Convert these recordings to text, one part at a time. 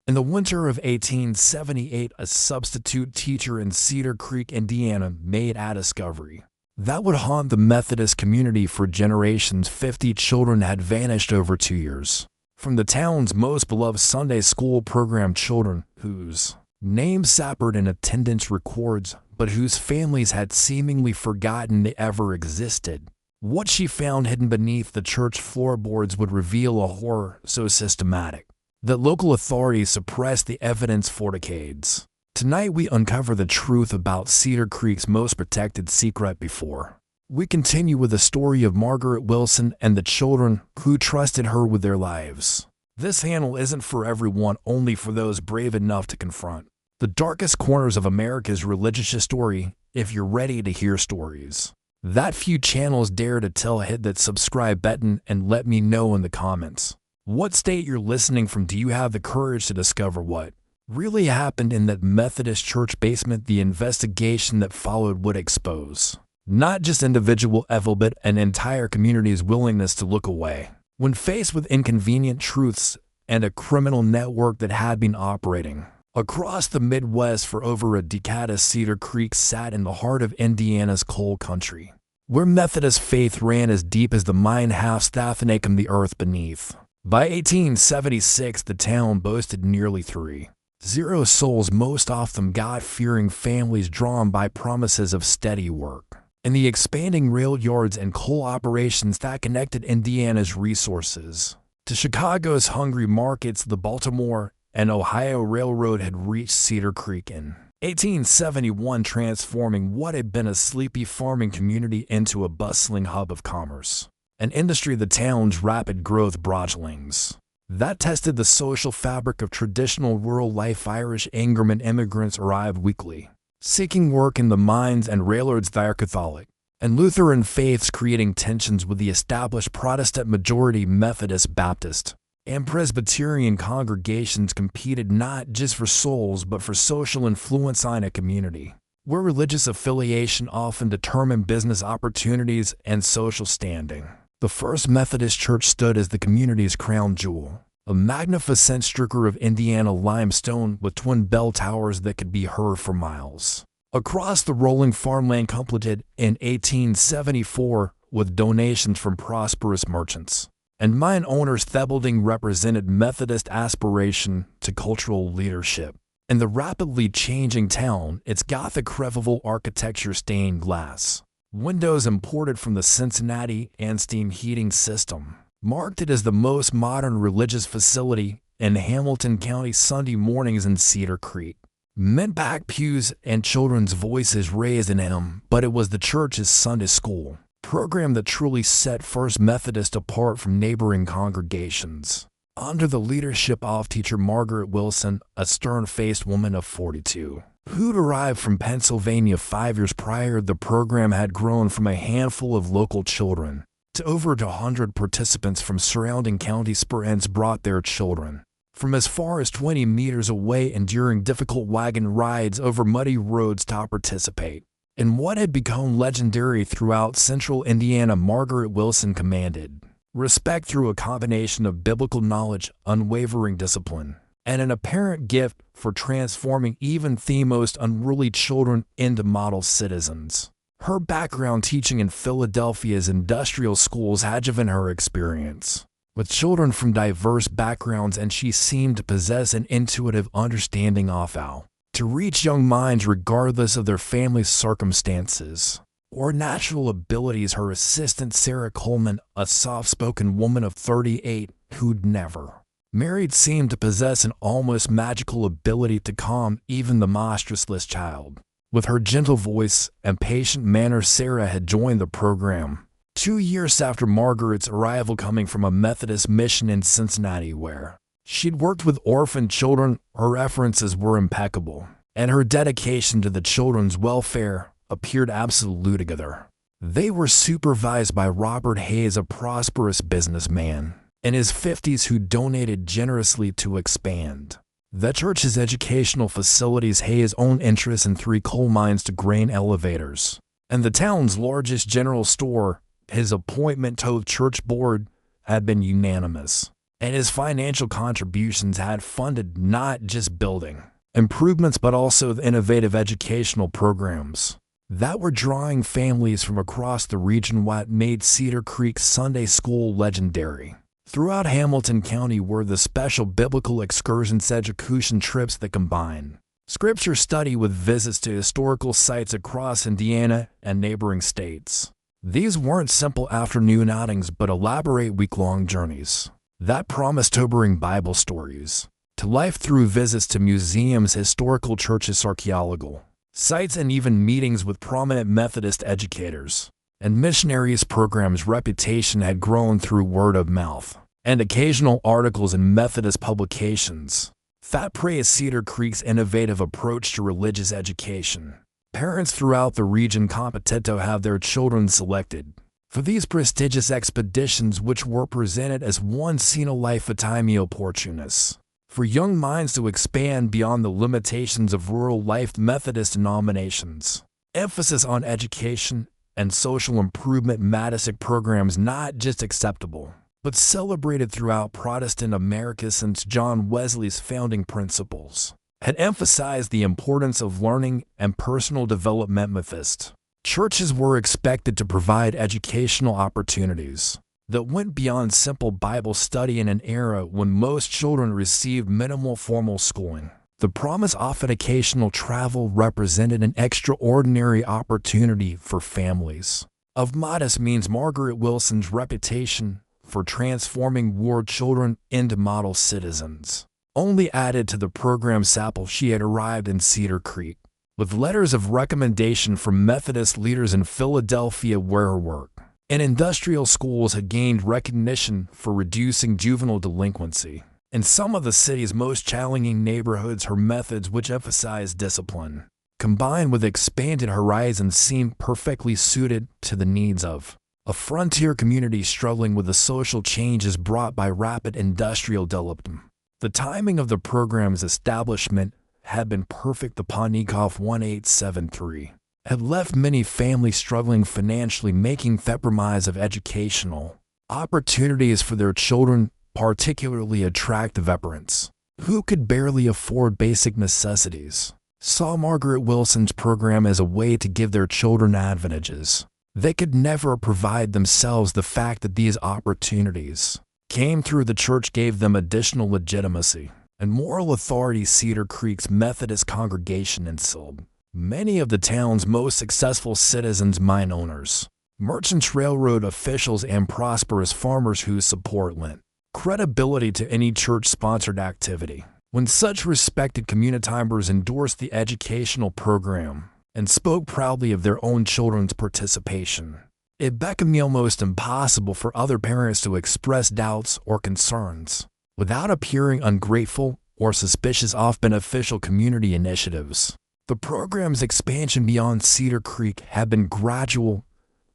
In the winter of 1878, a substitute teacher in Cedar Creek, Indiana, made a discovery that would haunt the Methodist community for generations. 50 children had vanished over 2 years from the town's most beloved Sunday school program, children whose names sappered in attendance records, but whose families had seemingly forgotten they ever existed. What she found hidden beneath the church floorboards would reveal a horror so systematic that local authorities suppressed the evidence for decades. Tonight we uncover the truth about Cedar Creek's most protected secret. Before we continue with the story of Margaret Wilson and the children who trusted her with their lives. This handle isn't for everyone, only for those brave enough to confront the darkest corners of America's religious story. If you're ready to hear stories that few channels dare to tell, hit that subscribe button and let me know in the comments what state you're listening from. Do you have the courage to discover what really happened in that Methodist church basement? The investigation that followed would expose not just individual evil, but an entire community's willingness to look away when faced with inconvenient truths, and a criminal network that had been operating across the Midwest for over a decade. Cedar Creek sat in the heart of Indiana's coal country, where Methodist faith ran as deep as the mine shaft Staffanacum, the earth beneath. By 1876, the town boasted nearly 30 souls, most often God-fearing families drawn by promises of steady work in the expanding rail yards and coal operations that connected Indiana's resources to Chicago's hungry markets. The Baltimore and Ohio Railroad had reached Cedar Creek in 1871, transforming what had been a sleepy farming community into a bustling hub of commerce, an industry the town's rapid growth brought links that tested the social fabric of traditional rural life. Irish immigrants arrived weekly, seeking work in the mines and railroads. Their Catholic and Lutheran faiths creating tensions with the established Protestant majority. Methodist, Baptist, and Presbyterian congregations competed not just for souls but for social influence in a community where religious affiliation often determined business opportunities and social standing. The First Methodist Church stood as the community's crown jewel, a magnificent structure of Indiana limestone with twin bell towers that could be heard for miles across the rolling farmland, completed in 1874 with donations from prosperous merchants and mine owners. The building represented Methodist aspiration to cultural leadership in the rapidly changing town. Its Gothic revival architecture, stained glass windows imported from the Cincinnati, and steam heating system marked it as the most modern religious facility in Hamilton County. Sunday mornings in Cedar Creek meant back pews and children's voices raised in hymn, but it was the church's Sunday school program that truly set First Methodist apart from neighboring congregations. Under the leadership of teacher Margaret Wilson, a stern-faced woman of 42, who'd arrived from Pennsylvania 5 years prior, the program had grown from a handful of local children to over 100 participants from surrounding counties. Parents brought their children from as far as 20 meters away, enduring difficult wagon rides over muddy roads to participate in what had become legendary throughout central Indiana. Margaret Wilson commanded respect through a combination of biblical knowledge, unwavering discipline, and an apparent gift for transforming even the most unruly children into model citizens. Her background teaching in Philadelphia's industrial schools had given her experience with children from diverse backgrounds, and she seemed to possess an intuitive understanding of how to reach young minds regardless of their family's circumstances or natural abilities. Her assistant, Sarah Coleman, a soft-spoken woman of 38 who'd never married, seemed to possess an almost magical ability to calm even the most restless child. With her gentle voice and patient manner, Sarah had joined the program 2 years after Margaret's arrival, coming from a Methodist mission in Cincinnati where she'd worked with orphan children. Her references were impeccable, and her dedication to the children's welfare appeared absolute together. They were supervised by Robert Hayes, a prosperous businessman in his 50s who donated generously to expand the church's educational facilities. Hayes' own interests in 3 coal mines to grain elevators and the town's largest general store. His appointment to the church board had been unanimous. and his financial contributions had funded not just building improvements but also the innovative educational programs that were drawing families from across the region. What made Cedar Creek Sunday School legendary throughout Hamilton County were the special biblical excursions education trips that combine scripture study with visits to historical sites across Indiana and neighboring states. These weren't simple afternoon outings but elaborate week-long journeys that promised to bring Bible stories to life through visits to museums, historical churches, archaeological sites, and even meetings with prominent Methodist educators and missionaries. Program's reputation had grown through word of mouth and occasional articles in Methodist publications that praised Cedar Creek's innovative approach to religious education. Parents throughout the region competed to have their children selected for these prestigious expeditions, which were presented as once-in-a-lifetime opportunities for young minds to expand beyond the limitations of rural life. Methodist denominations emphasis on education and social improvement Methodist programs not just acceptable but celebrated throughout Protestant America since John Wesley's founding principles had emphasized the importance of learning and personal development. Methodist churches were expected to provide educational opportunities that went beyond simple Bible study in an era when most children received minimal formal schooling. The promise of occasional travel represented an extraordinary opportunity for families of modest means. Margaret Wilson's reputation for transforming war children into model citizens only added to the program's sapple. She had arrived in Cedar Creek with letters of recommendation from Methodist leaders in Philadelphia, where her work in industrial schools had gained recognition for reducing juvenile delinquency. In some of the city's most challenging neighborhoods, her methods, which emphasized discipline, combined with expanded horizons, seemed perfectly suited to the needs of a frontier community struggling with the social changes brought by rapid industrial development. The timing of the program's establishment had been perfect. The Pontiac 1873 had left many families struggling financially, making the promise of educational opportunities for their children particularly attractive. Parents who could barely afford basic necessities saw Margaret Wilson's program as a way to give their children advantages they could never provide themselves. The fact that these opportunities came through the church gave them additional legitimacy and moral authority. Cedar Creek's Methodist congregation instilled many of the town's most successful citizens, mine owners, merchants, railroad officials, and prosperous farmers whose support lent credibility to any church-sponsored activity. When such respected community members endorsed the educational program and spoke proudly of their own children's participation, it became almost impossible for other parents to express doubts or concerns without appearing ungrateful or suspicious of beneficial community initiatives. The program's expansion beyond Cedar Creek had been gradual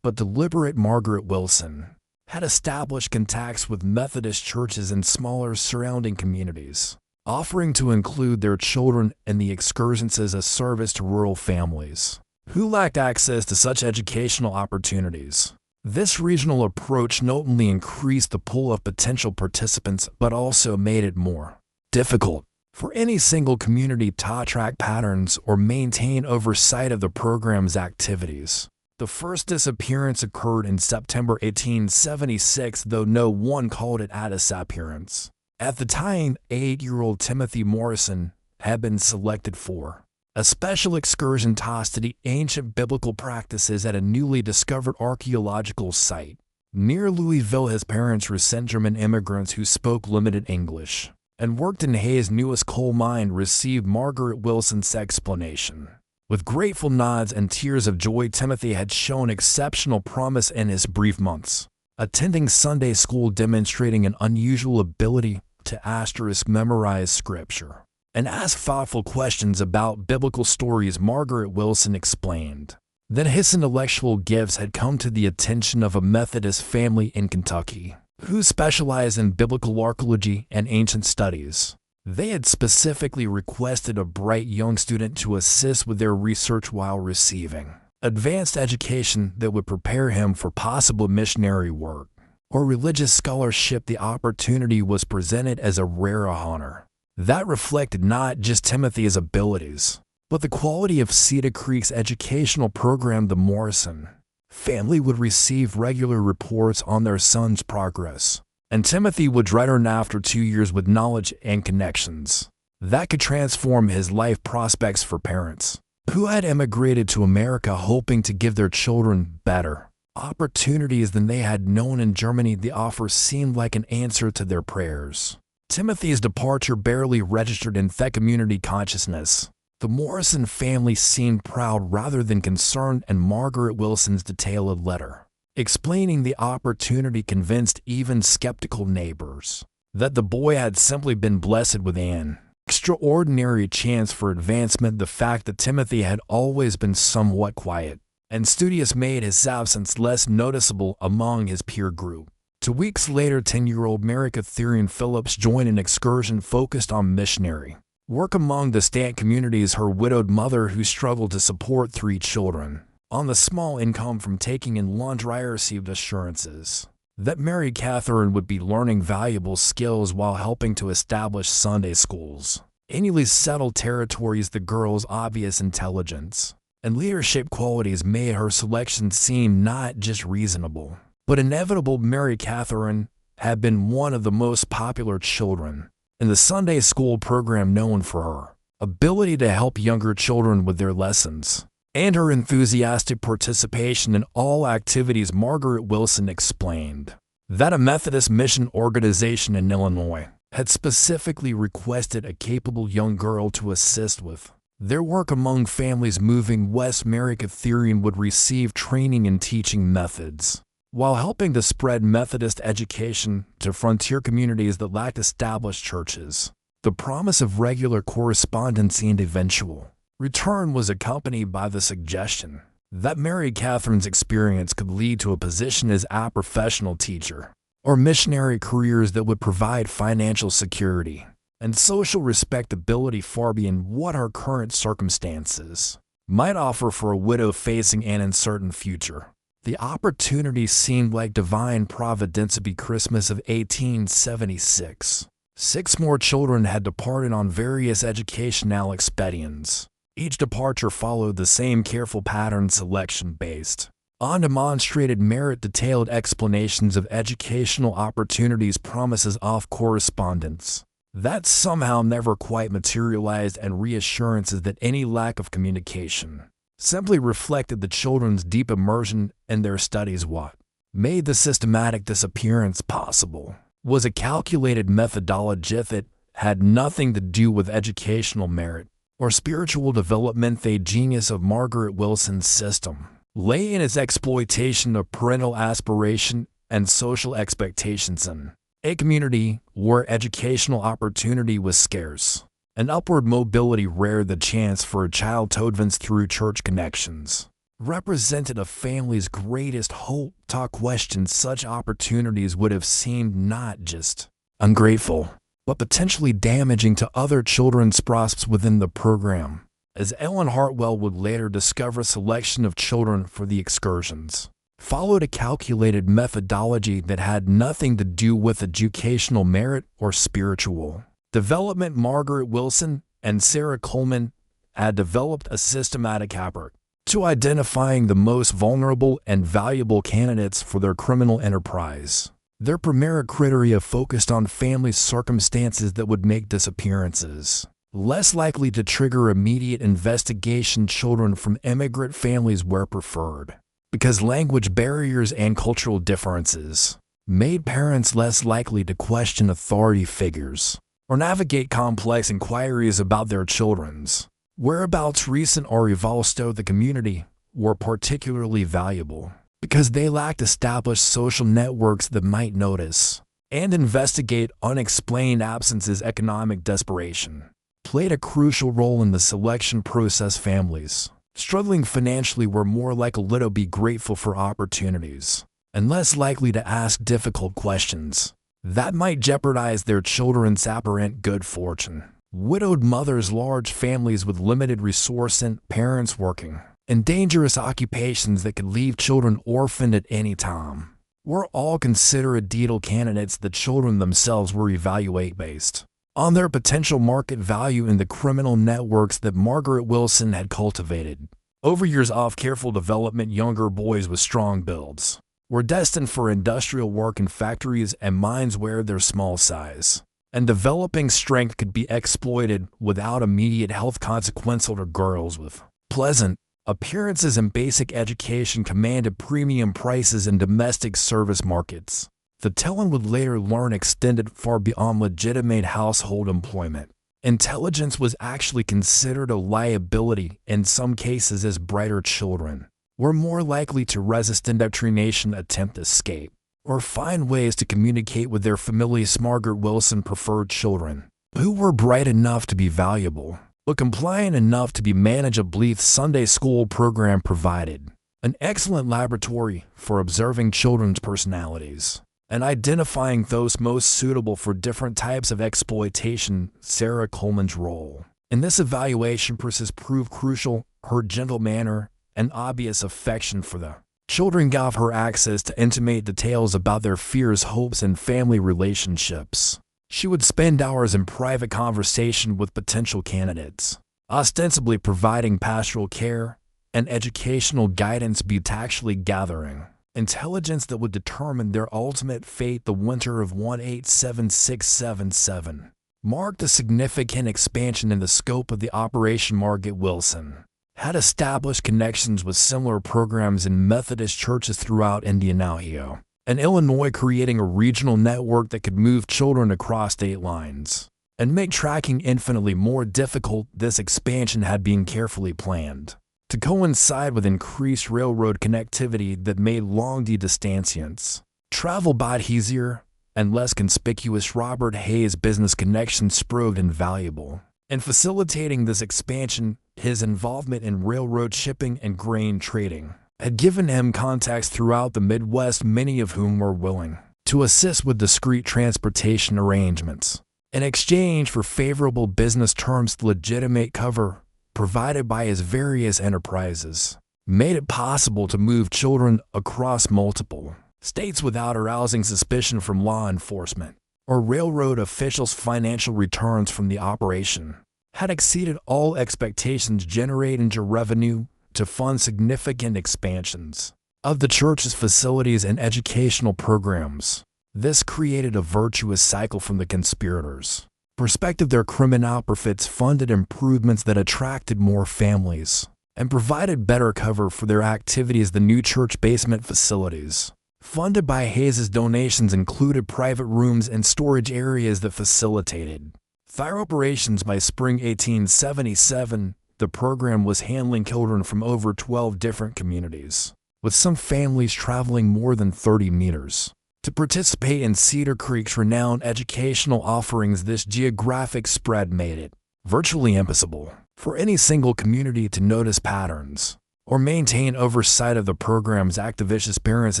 but deliberate. Margaret Wilson had established contacts with Methodist churches in smaller surrounding communities, offering to include their children in the excursions as a service to rural families who lacked access to such educational opportunities. This regional approach not only increased the pool of potential participants but also made it more difficult for any single community to track patterns or maintain oversight of the program's activities. The first disappearance occurred in September 1876, though no one called it a disappearance. At the time, 8-year-old Timothy Morrison had been selected for a special excursion to study ancient biblical practices at a newly discovered archaeological site near Louisville. His parents were centerman immigrants who spoke limited English and worked in Hayes' newest coal mine. Received Margaret Wilson's explanation with grateful nods and tears of joy. Timothy had shown exceptional promise in his brief months attending Sunday school, demonstrating an unusual ability to memorize scripture and ask thoughtful questions about biblical stories. Margaret Wilson explained that his intellectual gifts had come to the attention of a Methodist family in Kentucky who specialized in biblical archaeology and ancient studies. They had specifically requested a bright young student to assist with their research while receiving advanced education that would prepare him for possible missionary work. or religious scholarship, the opportunity was presented as a rare honor. That reflected not just Timothy's abilities, but the quality of Cedar Creek's educational program. The Morrison family would receive regular reports on their son's progress, and Timothy would return after 2 years with knowledge and connections that could transform his life prospects. For parents who had immigrated to America hoping to give their children better opportunities than they had known in Germany, the offer seemed like an answer to their prayers. Timothy's departure barely registered in the community consciousness. The Morrison family seemed proud rather than concerned, and Margaret Wilson's detailed letter explaining the opportunity convinced even skeptical neighbors that the boy had simply been blessed with an extraordinary chance for advancement. The fact that Timothy had always been somewhat quiet and studious made his absence less noticeable among his peer group. 2 weeks later, 10-year-old Mary Catherine Phillips joined an excursion focused on missionary work among the Stant communities. Her widowed mother, who struggled to support 3 children on the small income from taking in laundry, received assurances that Mary Catherine would be learning valuable skills while helping to establish Sunday schools in newly settled territories. The girl's obvious intelligence and leadership qualities made her selection seem not just reasonable, but inevitable. Mary Catherine had been one of the most popular children in the Sunday school program, known for her ability to help younger children with their lessons and her enthusiastic participation in all activities. Margaret Wilson explained that a Methodist mission organization in Illinois had specifically requested a capable young girl to assist with their work among families moving west. Mary Catherine would receive training in teaching methods while helping to spread Methodist education to frontier communities that lacked established churches. The promise of regular correspondence and eventual return was accompanied by the suggestion that Mary Catherine's experience could lead to a position as a professional teacher or missionary, careers that would provide financial security and social respectability far beyond what her current circumstances might offer for a widow facing an uncertain future. The opportunity seemed like divine providence. Be Christmas of 1876. 6 more children had departed on various educational expedients. Each departure followed the same careful pattern, selection based on demonstrated merit, detailed explanations of educational opportunities, promises of correspondence that somehow never quite materialized, and reassurances that any lack of communication simply reflected the children's deep immersion in their studies. What made the systematic disappearance possible was a calculated methodology that had nothing to do with educational merit or spiritual development. The genius of Margaret Wilson's system lay in its exploitation of parental aspiration and social expectations in a community where educational opportunity was scarce and upward mobility rare. The chance for a child to advance through church connections represented a family's greatest hope. To question such opportunities would have seemed not just ungrateful, but potentially damaging to other children's prospects within the program. As Ellen Hartwell would later discover, selection of children for the excursions followed a calculated methodology that had nothing to do with educational merit or spiritual development. Margaret Wilson and Sarah Coleman had developed a systematic approach to identifying the most vulnerable and valuable candidates for their criminal enterprise. Their primary criteria focused on family circumstances that would make disappearances less likely to trigger immediate investigation. Children from immigrant families were preferred because language barriers and cultural differences made parents less likely to question authority figures or navigate complex inquiries about their children's whereabouts. Recent or evolved the community were particularly valuable because they lacked established social networks that might notice and investigate unexplained absences. Economic desperation played a crucial role in the selection process. Families struggling financially were more likely to be grateful for opportunities and less likely to ask difficult questions that might jeopardize their children's apparent good fortune. Widowed mothers, large families with limited resources, and parents working in dangerous occupations that could leave children orphaned at any time were all considered ideal candidates. The children themselves were evaluated based on their potential market value in the criminal networks that Margaret Wilson had cultivated. Over years of careful development, younger boys with strong builds were destined for industrial work in factories and mines where their small size and developing strength could be exploited without immediate health consequences. Older girls with pleasant appearances and basic education commanded premium prices in domestic service markets. The talent would later learn extended far beyond legitimate household employment. Intelligence was actually considered a liability in some cases, as brighter children were more likely to resist indoctrination, attempt escape, or find ways to communicate with their families. Margaret Wilson preferred children who were bright enough to be valuable, but compliant enough to be manageable. The Sunday school program provided an excellent laboratory for observing children's personalities and identifying those most suitable for different types of exploitation. Sarah Coleman's role in this evaluation process proved crucial. Her gentle manner and obvious affection for the children gave her access to intimate details about their fears, hopes, and family relationships. She would spend hours in private conversation with potential candidates, ostensibly providing pastoral care and educational guidance, but actually gathering intelligence that would determine their ultimate fate. The winter of 1876-77 marked a significant expansion in the scope of the operation. Margaret Wilson had established connections with similar programs in Methodist churches throughout Indiana and Illinois, creating a regional network that could move children across state lines and make tracking infinitely more difficult. This expansion had been carefully planned to coincide with increased railroad connectivity that made long distances travel both easier and less conspicuous. Robert Hayes' business connections proved invaluable in facilitating this expansion. His involvement in railroad shipping and grain trading had given him contacts throughout the Midwest, many of whom were willing to assist with discreet transportation arrangements. In exchange for favorable business terms, the legitimate cover provided by his various enterprises made it possible to move children across multiple states without arousing suspicion from law enforcement or railroad officials. Financial returns from the operation had exceeded all expectations, generating revenue to fund significant expansions of the church's facilities and educational programs. This created a virtuous cycle from the conspirators' perspective. Their criminal profits funded improvements that attracted more families and provided better cover for their activities. The new church basement facilities, funded by Hayes' donations, included private rooms and storage areas that facilitated fire operations. By spring 1877, the program was handling children from over 12 different communities, with some families traveling more than 30 meters to participate in Cedar Creek's renowned educational offerings. This geographic spread made it virtually impossible for any single community to notice patterns or maintain oversight of the program's activist parents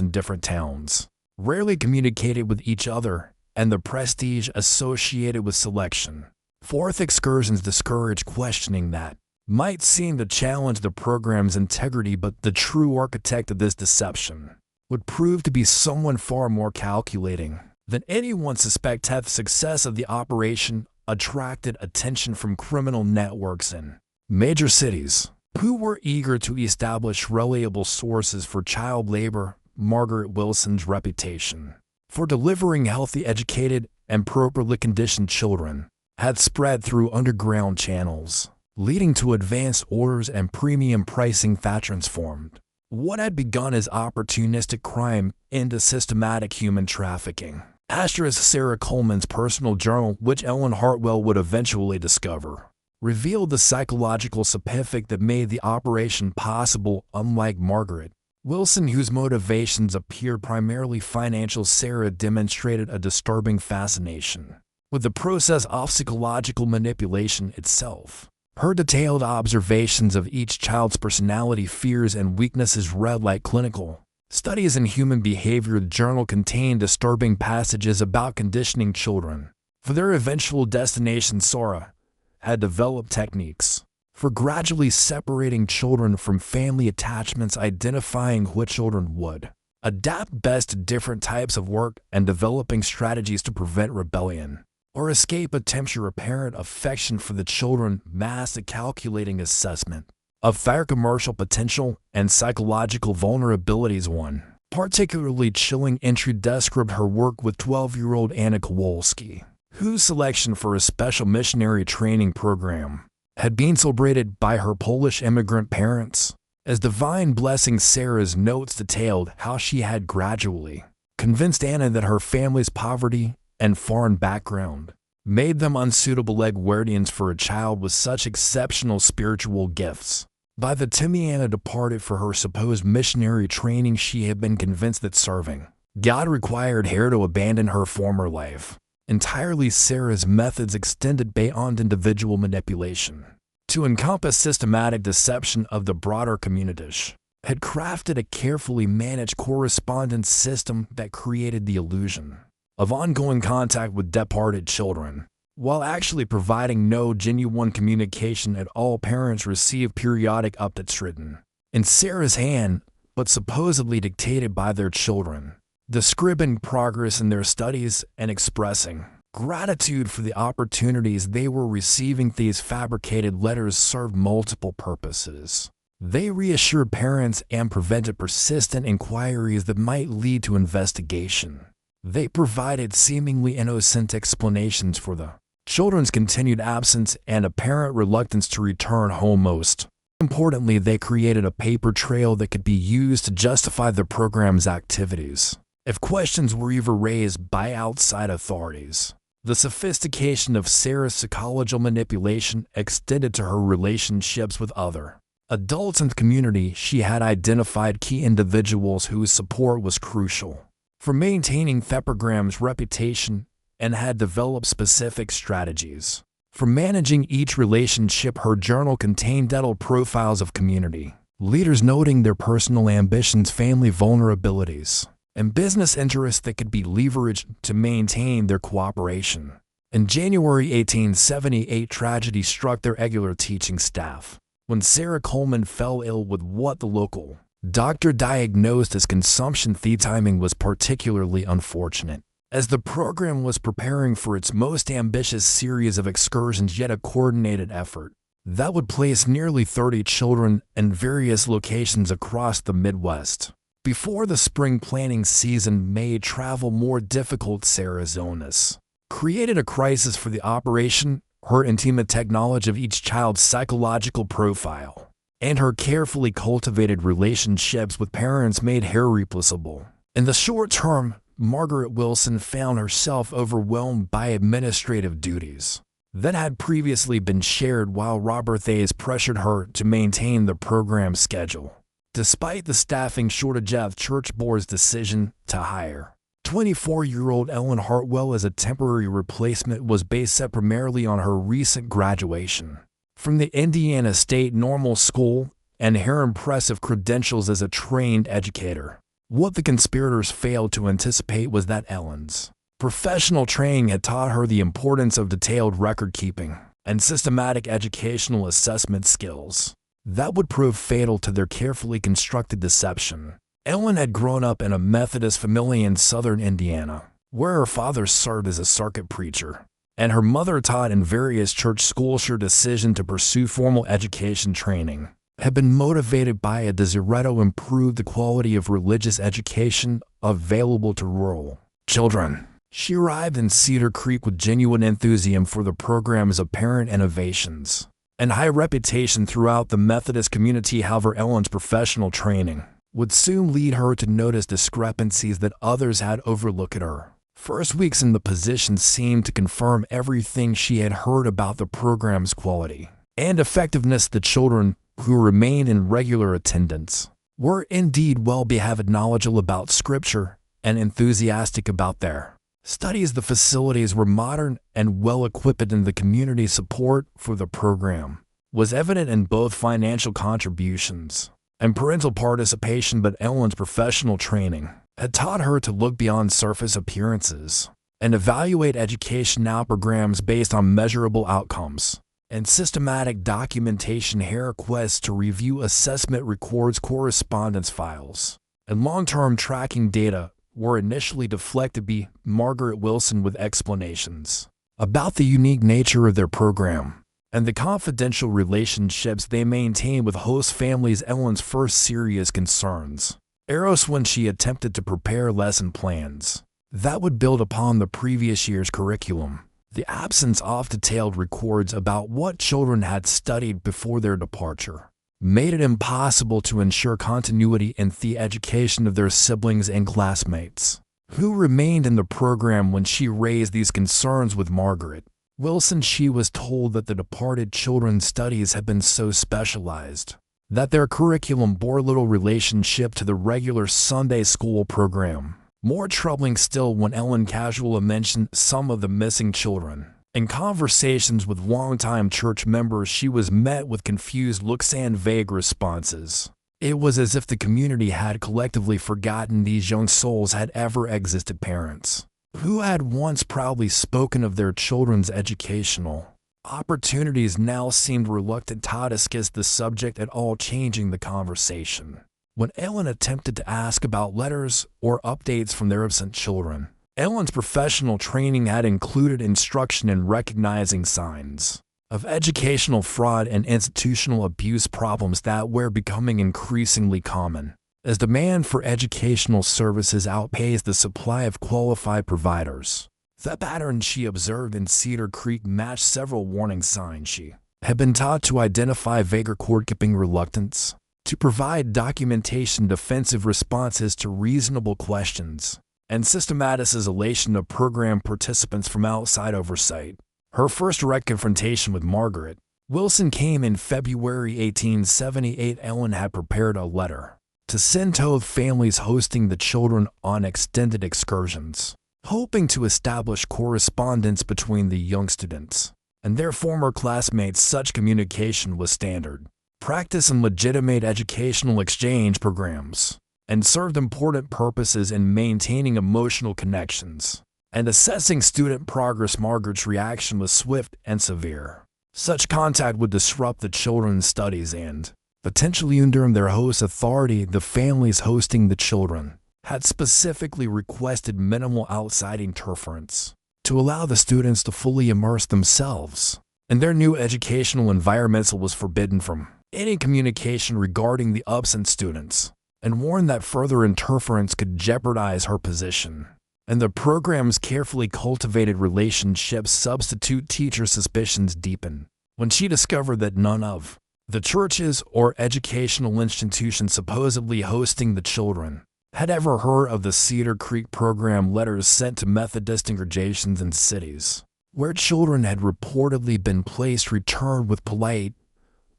in different towns rarely communicated with each other, and the prestige associated with selection. Fourth, excursions discouraged questioning that might seem to challenge the program's integrity, but the true architect of this deception would prove to be someone far more calculating than anyone suspected. The success of the operation attracted attention from criminal networks in major cities who were eager to establish reliable sources for child labor. Margaret Wilson's reputation for delivering healthy, educated, and properly conditioned children had spread through underground channels, leading to advanced orders and premium pricing that transformed what had begun as opportunistic crime into systematic human trafficking. Asterisk. Sarah Coleman's personal journal, which Ellen Hartwell would eventually discover, revealed the psychological specific that made the operation possible. Unlike Margaret Wilson, whose motivations appeared primarily financial, Sarah demonstrated a disturbing fascination with the process of psychological manipulation itself. Her detailed observations of each child's personality, fears, and weaknesses read like clinical studies in human behavior. The journal contained disturbing passages about conditioning children for their eventual destination. Sarah had developed techniques for gradually separating children from family attachments, identifying which children would adapt best to different types of work, and developing strategies to prevent rebellion or escape attempts. Your apparent affection for the children masked a calculating assessment of their commercial potential and psychological vulnerabilities. One particularly chilling entry described her work with 12-year-old Anna Kowalski, whose selection for a special missionary training program had been celebrated by her Polish immigrant parents as divine blessing. Sarah's notes detailed how she had gradually convinced Anna that her family's poverty and foreign background made them unsuitable guardians for a child with such exceptional spiritual gifts. By the time Anna departed for her supposed missionary training, she had been convinced that serving God required her to abandon her former life entirely. Sarah's methods extended beyond individual manipulation to encompass systematic deception of the broader community. She had crafted a carefully managed correspondence system that created the illusion of ongoing contact with departed children, while actually providing no genuine communication at all. Parents received periodic updates written in Sarah's hand, but supposedly dictated by their children, describing progress in their studies and expressing gratitude for the opportunities they were receiving. These fabricated letters served multiple purposes. They reassured parents and prevented persistent inquiries that might lead to investigation. They provided seemingly innocent explanations for the children's continued absence and apparent reluctance to return home. Most importantly, they created a paper trail that could be used to justify the program's activities if questions were ever raised by outside authorities. The sophistication of Sarah's psychological manipulation extended to her relationships with other adults in the community. She had identified key individuals whose support was crucial for maintaining the program's reputation and had developed specific strategies for managing each relationship. Her journal contained detailed profiles of community leaders, noting their personal ambitions, family vulnerabilities, and business interests that could be leveraged to maintain their cooperation. In January 1878, tragedy struck their regular teaching staff when Sarah Coleman fell ill with what the local doctor diagnosed as consumption. The timing was particularly unfortunate, as the program was preparing for its most ambitious series of excursions, yet a coordinated effort that would place nearly 30 children in various locations across the Midwest. Before the spring planting season made travel more difficult, Sarah's illness created a crisis for the operation. Her intimate knowledge of each child's psychological profile and her carefully cultivated relationships with parents made her irreplaceable. In the short term, Margaret Wilson found herself overwhelmed by administrative duties that had previously been shared, while Robert Hayes pressured her to maintain the program schedule. Despite the staffing shortage, the church board's decision to hire 24-year-old Ellen Hartwell as a temporary replacement was based primarily on her recent graduation from the Indiana State Normal School and her impressive credentials as a trained educator. What the conspirators failed to anticipate was that Ellen's professional training had taught her the importance of detailed record-keeping and systematic educational assessment skills that would prove fatal to their carefully constructed deception. Ellen had grown up in a Methodist family in southern Indiana, where her father served as a circuit preacher, and her mother taught in various church schools. Her decision to pursue formal education training had been motivated by a desire to improve the quality of religious education available to rural children. She arrived in Cedar Creek with genuine enthusiasm for the program's apparent innovations and high reputation throughout the Methodist community. However, Ellen's professional training would soon lead her to notice discrepancies that others had overlooked. Her first weeks in the position seemed to confirm everything she had heard about the program's quality and effectiveness. The children who remained in regular attendance were indeed well-behaved, knowledgeable about Scripture, and enthusiastic about their studies. The facilities were modern and well-equipped, and the community support for the program was evident in both financial contributions and parental participation. But Ellen's professional training had taught her to look beyond surface appearances and evaluate education programs based on measurable outcomes and systematic documentation. Her requests to review assessment records, correspondence files, and long-term tracking data were initially deflected by Margaret Wilson with explanations about the unique nature of their program and the confidential relationships they maintained with host families. Ellen's first serious concerns arose when she attempted to prepare lesson plans that would build upon the previous year's curriculum. The absence of detailed records about what children had studied before their departure made it impossible to ensure continuity in the education of their siblings and classmates, who remained in the program. When she raised these concerns with Margaret Wilson, she was told that the departed children's studies had been so specialized that their curriculum bore little relationship to the regular Sunday school program. More troubling still when Ellen casually mentioned some of the missing children. In conversations with longtime church members, she was met with confused looks and vague responses. It was as if the community had collectively forgotten these young souls had ever existed. Parents who had once proudly spoken of their children's educational opportunities now seemed reluctant to discuss the subject at all, changing the conversation. When Ellen attempted to ask about letters or updates from their absent children, Ellen's professional training had included instruction in recognizing signs of educational fraud and institutional abuse, problems that were becoming increasingly common as demand for educational services outpaced the supply of qualified providers. The pattern she observed in Cedar Creek matched several warning signs. She had been taught to identify vague record-keeping, reluctance to provide documentation, defensive responses to reasonable questions, and systematic isolation of program participants from outside oversight. Her first direct confrontation with Margaret Wilson came in February 1878. Ellen had prepared a letter to send to families hosting the children on extended excursions, hoping to establish correspondence between the young students and their former classmates. Such communication was standard practice in legitimate educational exchange programs and served important purposes in maintaining emotional connections and assessing student progress. Margaret's reaction was swift and severe. Such contact would disrupt the children's studies and potentially undo their host's authority. The families hosting the children had specifically requested minimal outside interference to allow the students to fully immerse themselves in their new educational environment. Was forbidden from any communication regarding the absent students and warned that further interference could jeopardize her position and the program's carefully cultivated relationships. Substitute teacher suspicions deepened when she discovered that none of the churches or educational institutions supposedly hosting the children had ever heard of the Cedar Creek program. Letters sent to Methodist congregations in cities where children had reportedly been placed returned with polite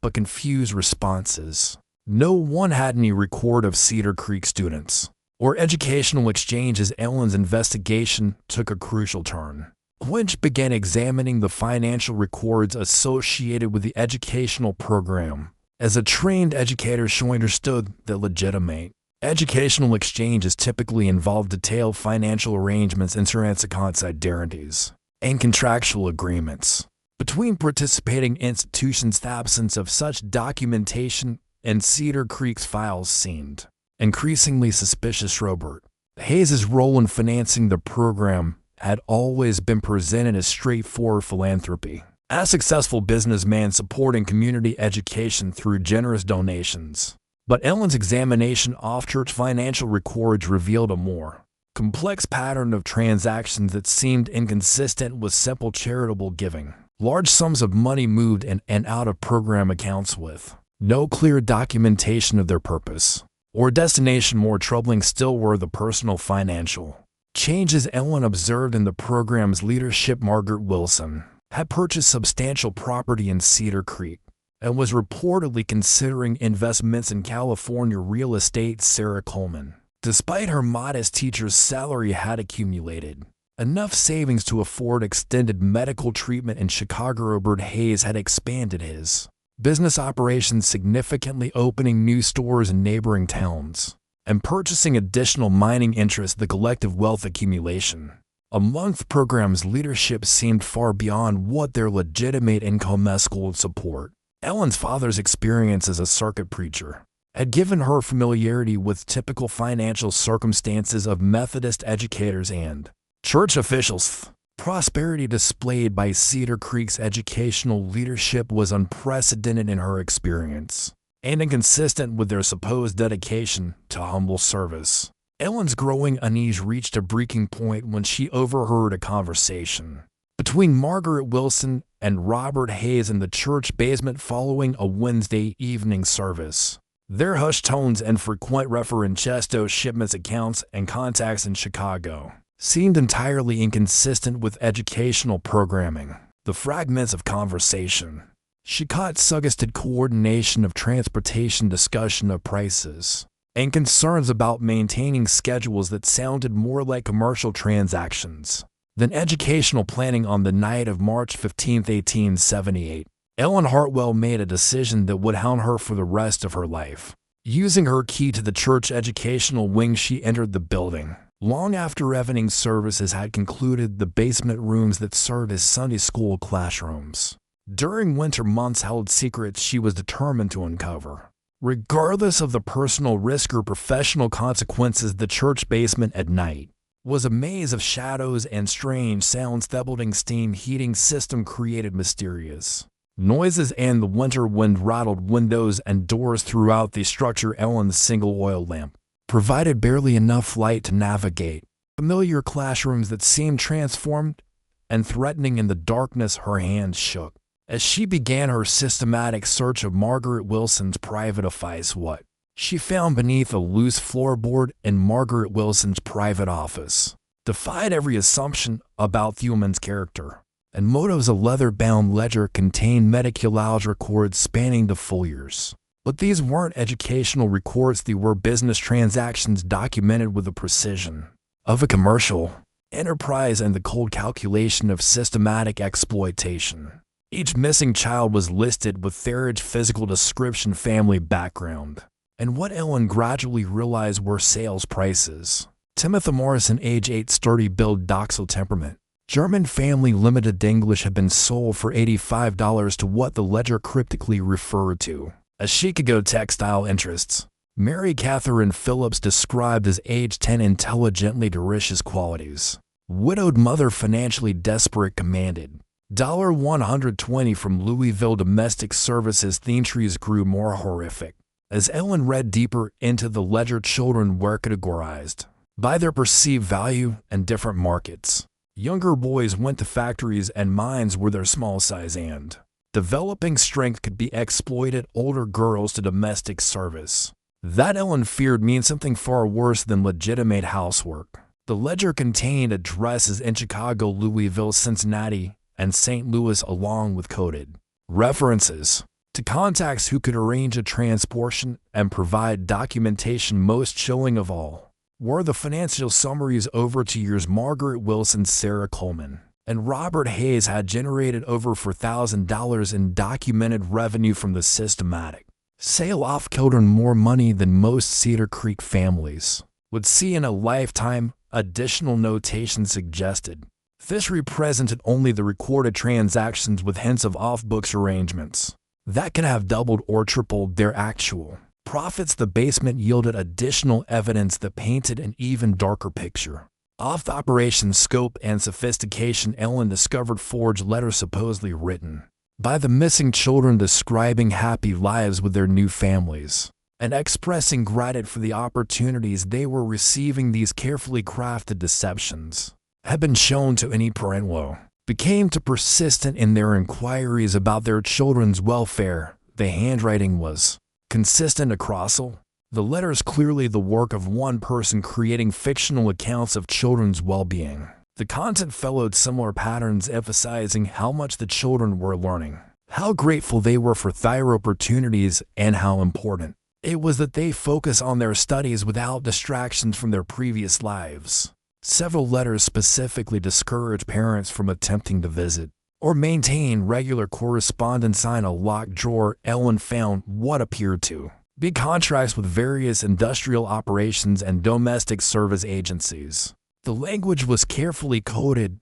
but confused responses. No one had any record of Cedar Creek students or educational exchanges. Ellen's investigation took a crucial turn when she began examining the financial records associated with the educational program. As a trained educator, she understood that legitimate educational exchanges typically involve detailed financial arrangements, insurance accounts, guarantees, and contractual agreements between participating institutions. The absence of such documentation in Cedar Creek's files seemed increasingly suspicious. Robert Hayes' role in financing the program had always been presented as straightforward philanthropy, a successful businessman supporting community education through generous donations. But Ellen's examination of church financial records revealed a more complex pattern of transactions that seemed inconsistent with simple charitable giving. Large sums of money moved in and out of program accounts with no clear documentation of their purpose or destination. More troubling still were the personal financial changes Ellen observed in the program's leadership. Margaret Wilson had purchased substantial property in Cedar Creek and was reportedly considering investments in California real estate. Sarah Coleman, despite her modest teacher's salary, had accumulated enough savings to afford extended medical treatment in Chicago. Robert Hayes had expanded his business operations significantly, opening new stores in neighboring towns and purchasing additional mining interests. The collective wealth accumulation among the program's leadership seemed far beyond what their legitimate income could support. Ellen's father's experience as a circuit preacher had given her familiarity with typical financial circumstances of Methodist educators and church officials. Prosperity displayed by Cedar Creek's educational leadership was unprecedented in her experience, and inconsistent with their supposed dedication to humble service. Ellen's growing unease reached a breaking point when she overheard a conversation between Margaret Wilson and Robert Hayes in the church basement following a Wednesday evening service. Their hushed tones and frequent reference to shipments accounts and contacts in Chicago seemed entirely inconsistent with educational programming. The fragments of conversation she caught suggested coordination of transportation, discussion of prices, and concerns about maintaining schedules that sounded more like commercial transactions than educational planning. On the night of March 15, 1878, Ellen Hartwell made a decision that would haunt her for the rest of her life. Using her key to the church educational wing, she entered the building. Long after evening services had concluded, the basement rooms that served as Sunday school classrooms during winter months held secrets she was determined to uncover. Regardless of the personal risk or professional consequences, the church basement at night was a maze of shadows and strange sounds. The building steam heating system created mysterious noises, and the winter wind rattled windows and doors throughout the structure. Ellen's single oil lamp provided barely enough light to navigate familiar classrooms that seemed transformed and threatening in the darkness. Her hands shook as she began her systematic search of Margaret Wilson's private office. What she found beneath a loose floorboard in Margaret Wilson's private office defied every assumption about the woman's character and motives. A leather-bound ledger contained medical records spanning the full years. But these weren't educational records, they were business transactions documented with the precision of a commercial enterprise and the cold calculation of systematic exploitation. Each missing child was listed with their age, physical description, family background, and what Ellen gradually realized were sales prices. Timothy Morrison, age 8, sturdy build, docile temperament. German family, limited English, had been sold for $85 to what the ledger cryptically referred to as Chicago textile interests. Mary Catherine Phillips, described as age 10, intelligently delicious qualities. Widowed mother, financially desperate, commanded $120 from Louisville. Domestic services. The entries grew more horrific as Ellen read deeper into the ledger. Children were categorized by their perceived value in different markets. Younger boys went to factories and mines where their small size and developing strength could be exploited. Older girls to domestic service. That, Ellen feared, means something far worse than legitimate housework. The ledger contained addresses in Chicago, Louisville, Cincinnati, and St. Louis, along with coded references to contacts who could arrange a transportation and provide documentation. Most chilling of all were the financial summaries over 2 years. Margaret Wilson, Sarah Coleman, and Robert Hayes had generated over $4,000 in documented revenue from the systematic sale of children, more money than most Cedar Creek families would see in a lifetime. Additional notation suggested this represented only the recorded transactions, with hints of off-books arrangements that could have doubled or tripled their actual profits. The basement yielded additional evidence that painted an even darker picture of the operation's scope and sophistication. Ellen discovered forged letters supposedly written by the missing children, describing happy lives with their new families and expressing gratitude for the opportunities they were receiving. These carefully crafted deceptions had been shown to any parent who became too persistent in their inquiries about their children's welfare. The handwriting was consistent across all the letters, clearly the work of one person creating fictional accounts of children's well-being. The content followed similar patterns, emphasizing how much the children were learning, how grateful they were for their opportunities, and how important it was that they focus on their studies without distractions from their previous lives. Several letters specifically discouraged parents from attempting to visit or maintain regular correspondence. In a locked drawer, Ellen found what appeared to be contracts with various industrial operations and domestic service agencies. The language was carefully coded,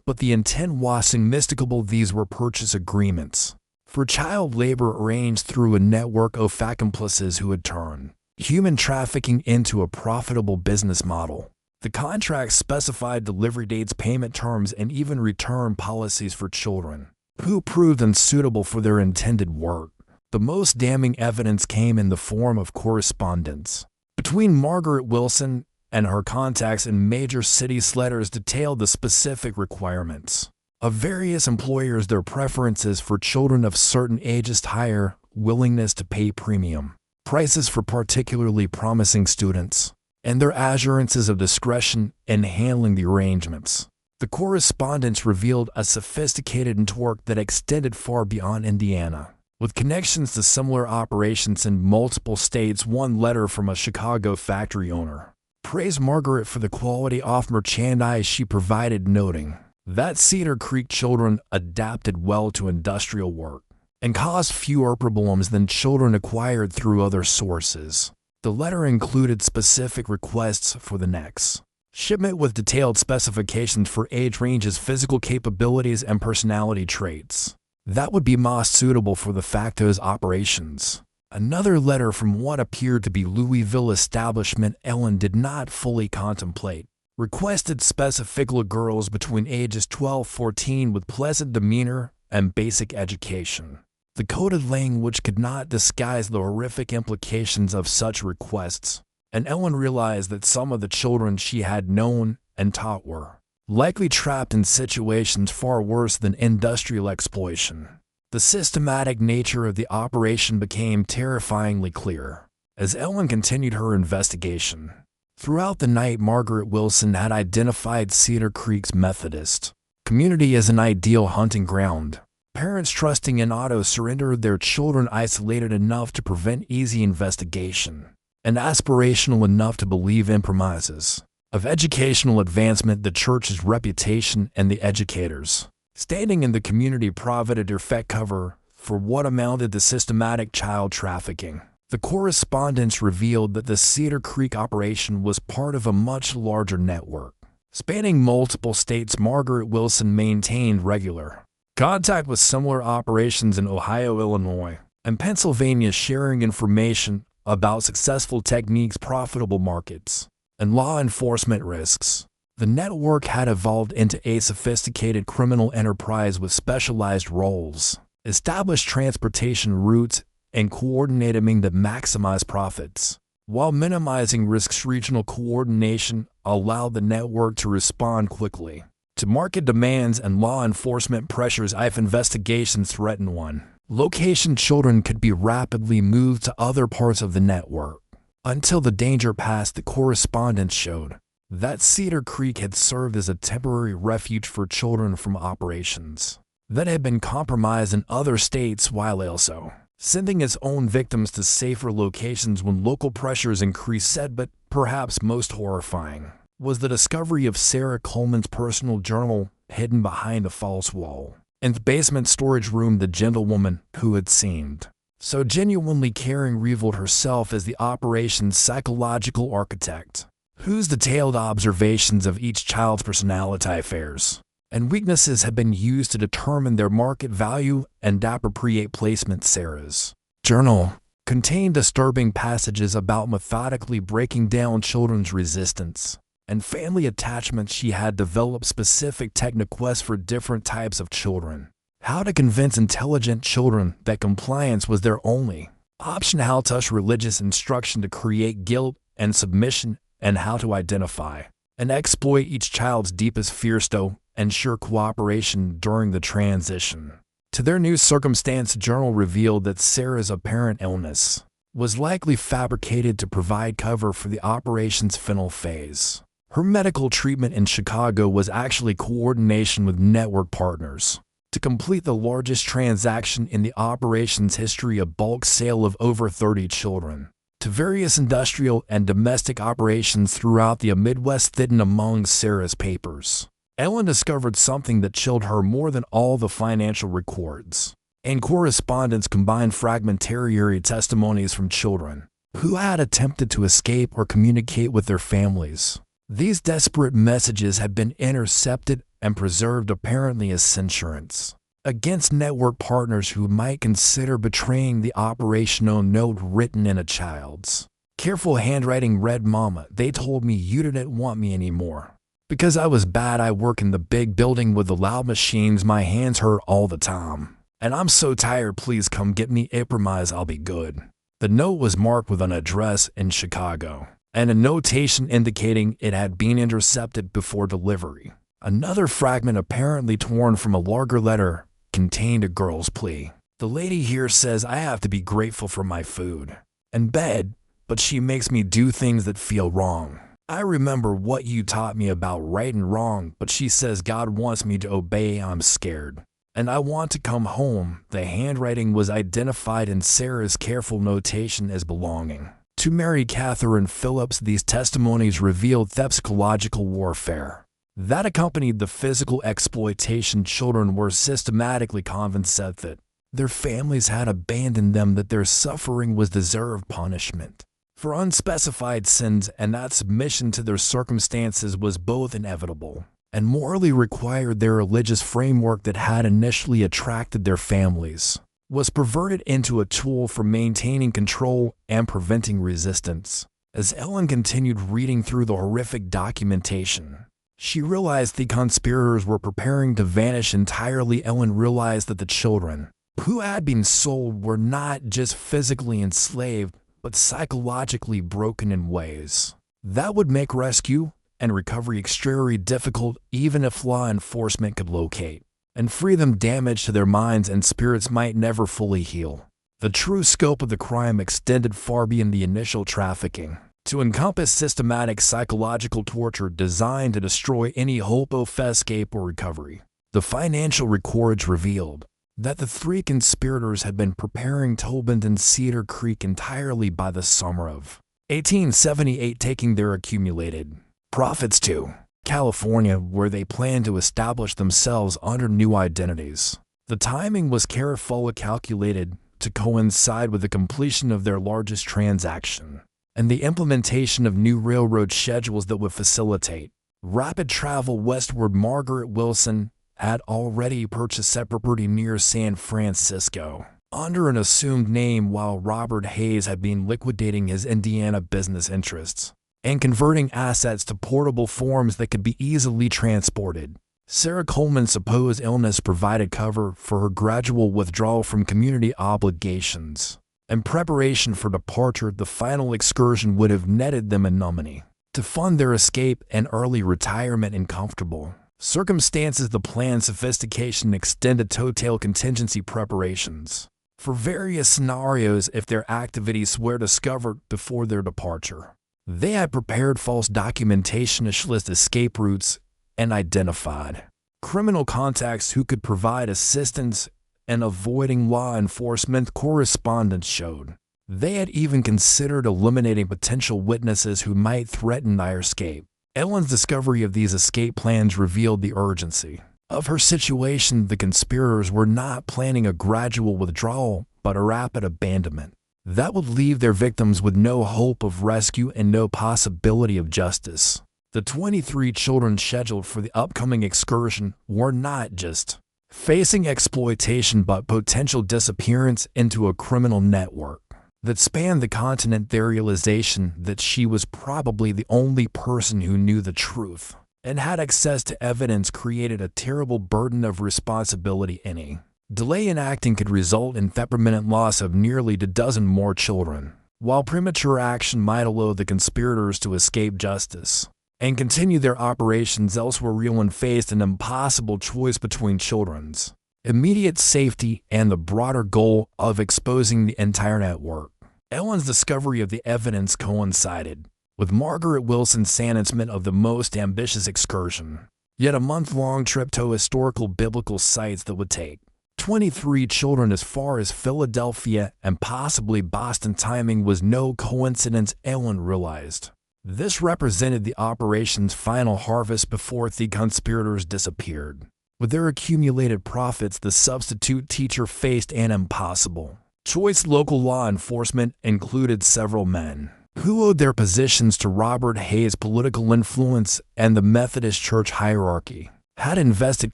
but the intent was unmistakable. These were purchase agreements for child labor arranged through a network of accomplices who had turned human trafficking into a profitable business model. The contracts specified delivery dates, payment terms, and even return policies for children who proved unsuitable for their intended work. The most damning evidence came in the form of correspondence between Margaret Wilson and her contacts in major cities. Letters detailed the specific requirements of various employers, their preferences for children of certain ages, higher willingness to pay premium prices for particularly promising students, and their assurances of discretion in handling the arrangements. The correspondence revealed a sophisticated network that extended far beyond Indiana, with connections to similar operations in multiple states. One letter from a Chicago factory owner praised Margaret for the quality of merchandise she provided, noting that Cedar Creek children adapted well to industrial work and caused fewer problems than children acquired through other sources. The letter included specific requests for the next shipment with detailed specifications for age ranges, physical capabilities, and personality traits that would be most suitable for the factory's operations. Another letter from what appeared to be Louisville establishment Ellen did not fully contemplate requested specifically girls between ages 12-14 with pleasant demeanor and basic education. The coded language could not disguise the horrific implications of such requests, and Ellen realized that some of the children she had known and taught were likely trapped in situations far worse than industrial exploitation. The systematic nature of the operation became terrifyingly clear as Ellen continued her investigation. Throughout the night, Margaret Wilson had identified Cedar Creek's Methodist community as an ideal hunting ground. Parents trusting in auto surrendered their children, isolated enough to prevent easy investigation, and aspirational enough to believe in promises of educational advancement. The church's reputation and the educators standing in the community provided effect cover for what amounted to systematic child trafficking. The correspondence revealed that the Cedar Creek operation was part of a much larger network spanning multiple states. Margaret Wilson maintained regular contact with similar operations in Ohio, Illinois, and Pennsylvania, sharing information about successful techniques, profitable markets, and law enforcement risks. The network had evolved into a sophisticated criminal enterprise with specialized roles, established transportation routes, and coordinating to maximize profits, while minimizing risks. Regional coordination allowed the network to respond quickly to market demands and law enforcement pressures. If investigations threatened one location, children could be rapidly moved to other parts of the network until the danger passed. The correspondence showed that Cedar Creek had served as a temporary refuge for children from operations that had been compromised in other states, while also sending its own victims to safer locations when local pressures increased. Said, but perhaps most horrifying was the discovery of Sarah Coleman's personal journal hidden behind a false wall in the basement storage room. The gentlewoman who had seemed so genuinely caring revealed herself as the operation's psychological architect, whose detailed observations of each child's personality, affairs, and weaknesses had been used to determine their market value and appropriate placement. Sarah's journal contained disturbing passages about methodically breaking down children's resistance and family attachment. She had developed specific techniques for different types of children, how to convince intelligent children that compliance was their only option, how to use religious instruction to create guilt and submission, and how to identify and exploit each child's deepest fears to ensure cooperation during the transition to their new circumstance. The journal revealed that Sarah's apparent illness was likely fabricated to provide cover for the operation's final phase. Her medical treatment in Chicago was actually coordination with network partners to complete the largest transaction in the operation's history, a bulk sale of over 30 children to various industrial and domestic operations throughout the Midwest. Hidden among Sarah's papers, Ellen discovered something that chilled her more than all the financial records and correspondence. Combined fragmentary testimonies from children who had attempted to escape or communicate with their families. These desperate messages had been intercepted and preserved, apparently as insurance against network partners who might consider betraying the operational note written in a child's careful handwriting read, "Mama, they told me you didn't want me anymore. Because I was bad, I work in the big building with the loud machines, my hands hurt all the time. And I'm so tired, please come get me, I promise I'll be good." The note was marked with an address in Chicago, and a notation indicating it had been intercepted before delivery. Another fragment, apparently torn from a larger letter, contained a girl's plea. "The lady here says I have to be grateful for my food and bed, but she makes me do things that feel wrong. I remember what you taught me about right and wrong, but she says God wants me to obey. I'm scared. And I want to come home." The handwriting was identified in Sarah's careful notation as belonging to Mary Catherine Phillips. These testimonies revealed the psychological warfare that accompanied the physical exploitation. Children were systematically convinced that their families had abandoned them, that their suffering was deserved punishment for unspecified sins, and that submission to their circumstances was both inevitable and morally required. Their religious framework that had initially attracted their families was perverted into a tool for maintaining control and preventing resistance. As Ellen continued reading through the horrific documentation, she realized the conspirators were preparing to vanish entirely. Ellen realized that the children who had been sold were not just physically enslaved, but psychologically broken in ways that would make rescue and recovery extremely difficult, even if law enforcement could locate and free them. Damage to their minds and spirits might never fully heal. The true scope of the crime extended far beyond the initial trafficking to encompass systematic psychological torture designed to destroy any hope of escape or recovery. The financial records revealed that the three conspirators had been preparing to abandon Cedar Creek entirely by the summer of 1878, taking their accumulated profits to California, where they planned to establish themselves under new identities. The timing was carefully calculated to coincide with the completion of their largest transaction and the implementation of new railroad schedules that would facilitate rapid travel westward. Margaret Wilson had already purchased separate property near San Francisco under an assumed name, while Robert Hayes had been liquidating his Indiana business interests and converting assets to portable forms that could be easily transported. Sarah Coleman's supposed illness provided cover for her gradual withdrawal from community obligations. In preparation for departure, the final excursion would have netted them enough money to fund their escape and early retirement in comfortable circumstances. The plan's sophistication extended total contingency preparations for various scenarios if their activities were discovered before their departure. They had prepared false documentation to list escape routes and identified criminal contacts who could provide assistance in avoiding law enforcement. Correspondence showed they had even considered eliminating potential witnesses who might threaten their escape. Ellen's discovery of these escape plans revealed the urgency of her situation. The conspirators were not planning a gradual withdrawal, but a rapid abandonment that would leave their victims with no hope of rescue and no possibility of justice. The 23 children scheduled for the upcoming excursion were not just facing exploitation but potential disappearance into a criminal network that spanned the continent. Their realization that she was probably the only person who knew the truth and had access to evidence created a terrible burden of responsibility. Any delay in acting could result in the permanent loss of nearly a dozen more children, while premature action might allow the conspirators to escape justice and continue their operations elsewhere. Ellen faced an impossible choice between children's immediate safety and the broader goal of exposing the entire network. Ellen's discovery of the evidence coincided with Margaret Wilson's announcement of the most ambitious excursion, yet a month-long trip to historical biblical sites that would take 23 children as far as Philadelphia and possibly Boston. Timing was no coincidence. Ellen realized this represented the operation's final harvest before the conspirators disappeared. With their accumulated profits, the substitute teacher faced an impossible choice. Local law enforcement included several men who owed their positions to Robert Hayes' political influence, and the Methodist church hierarchy had invested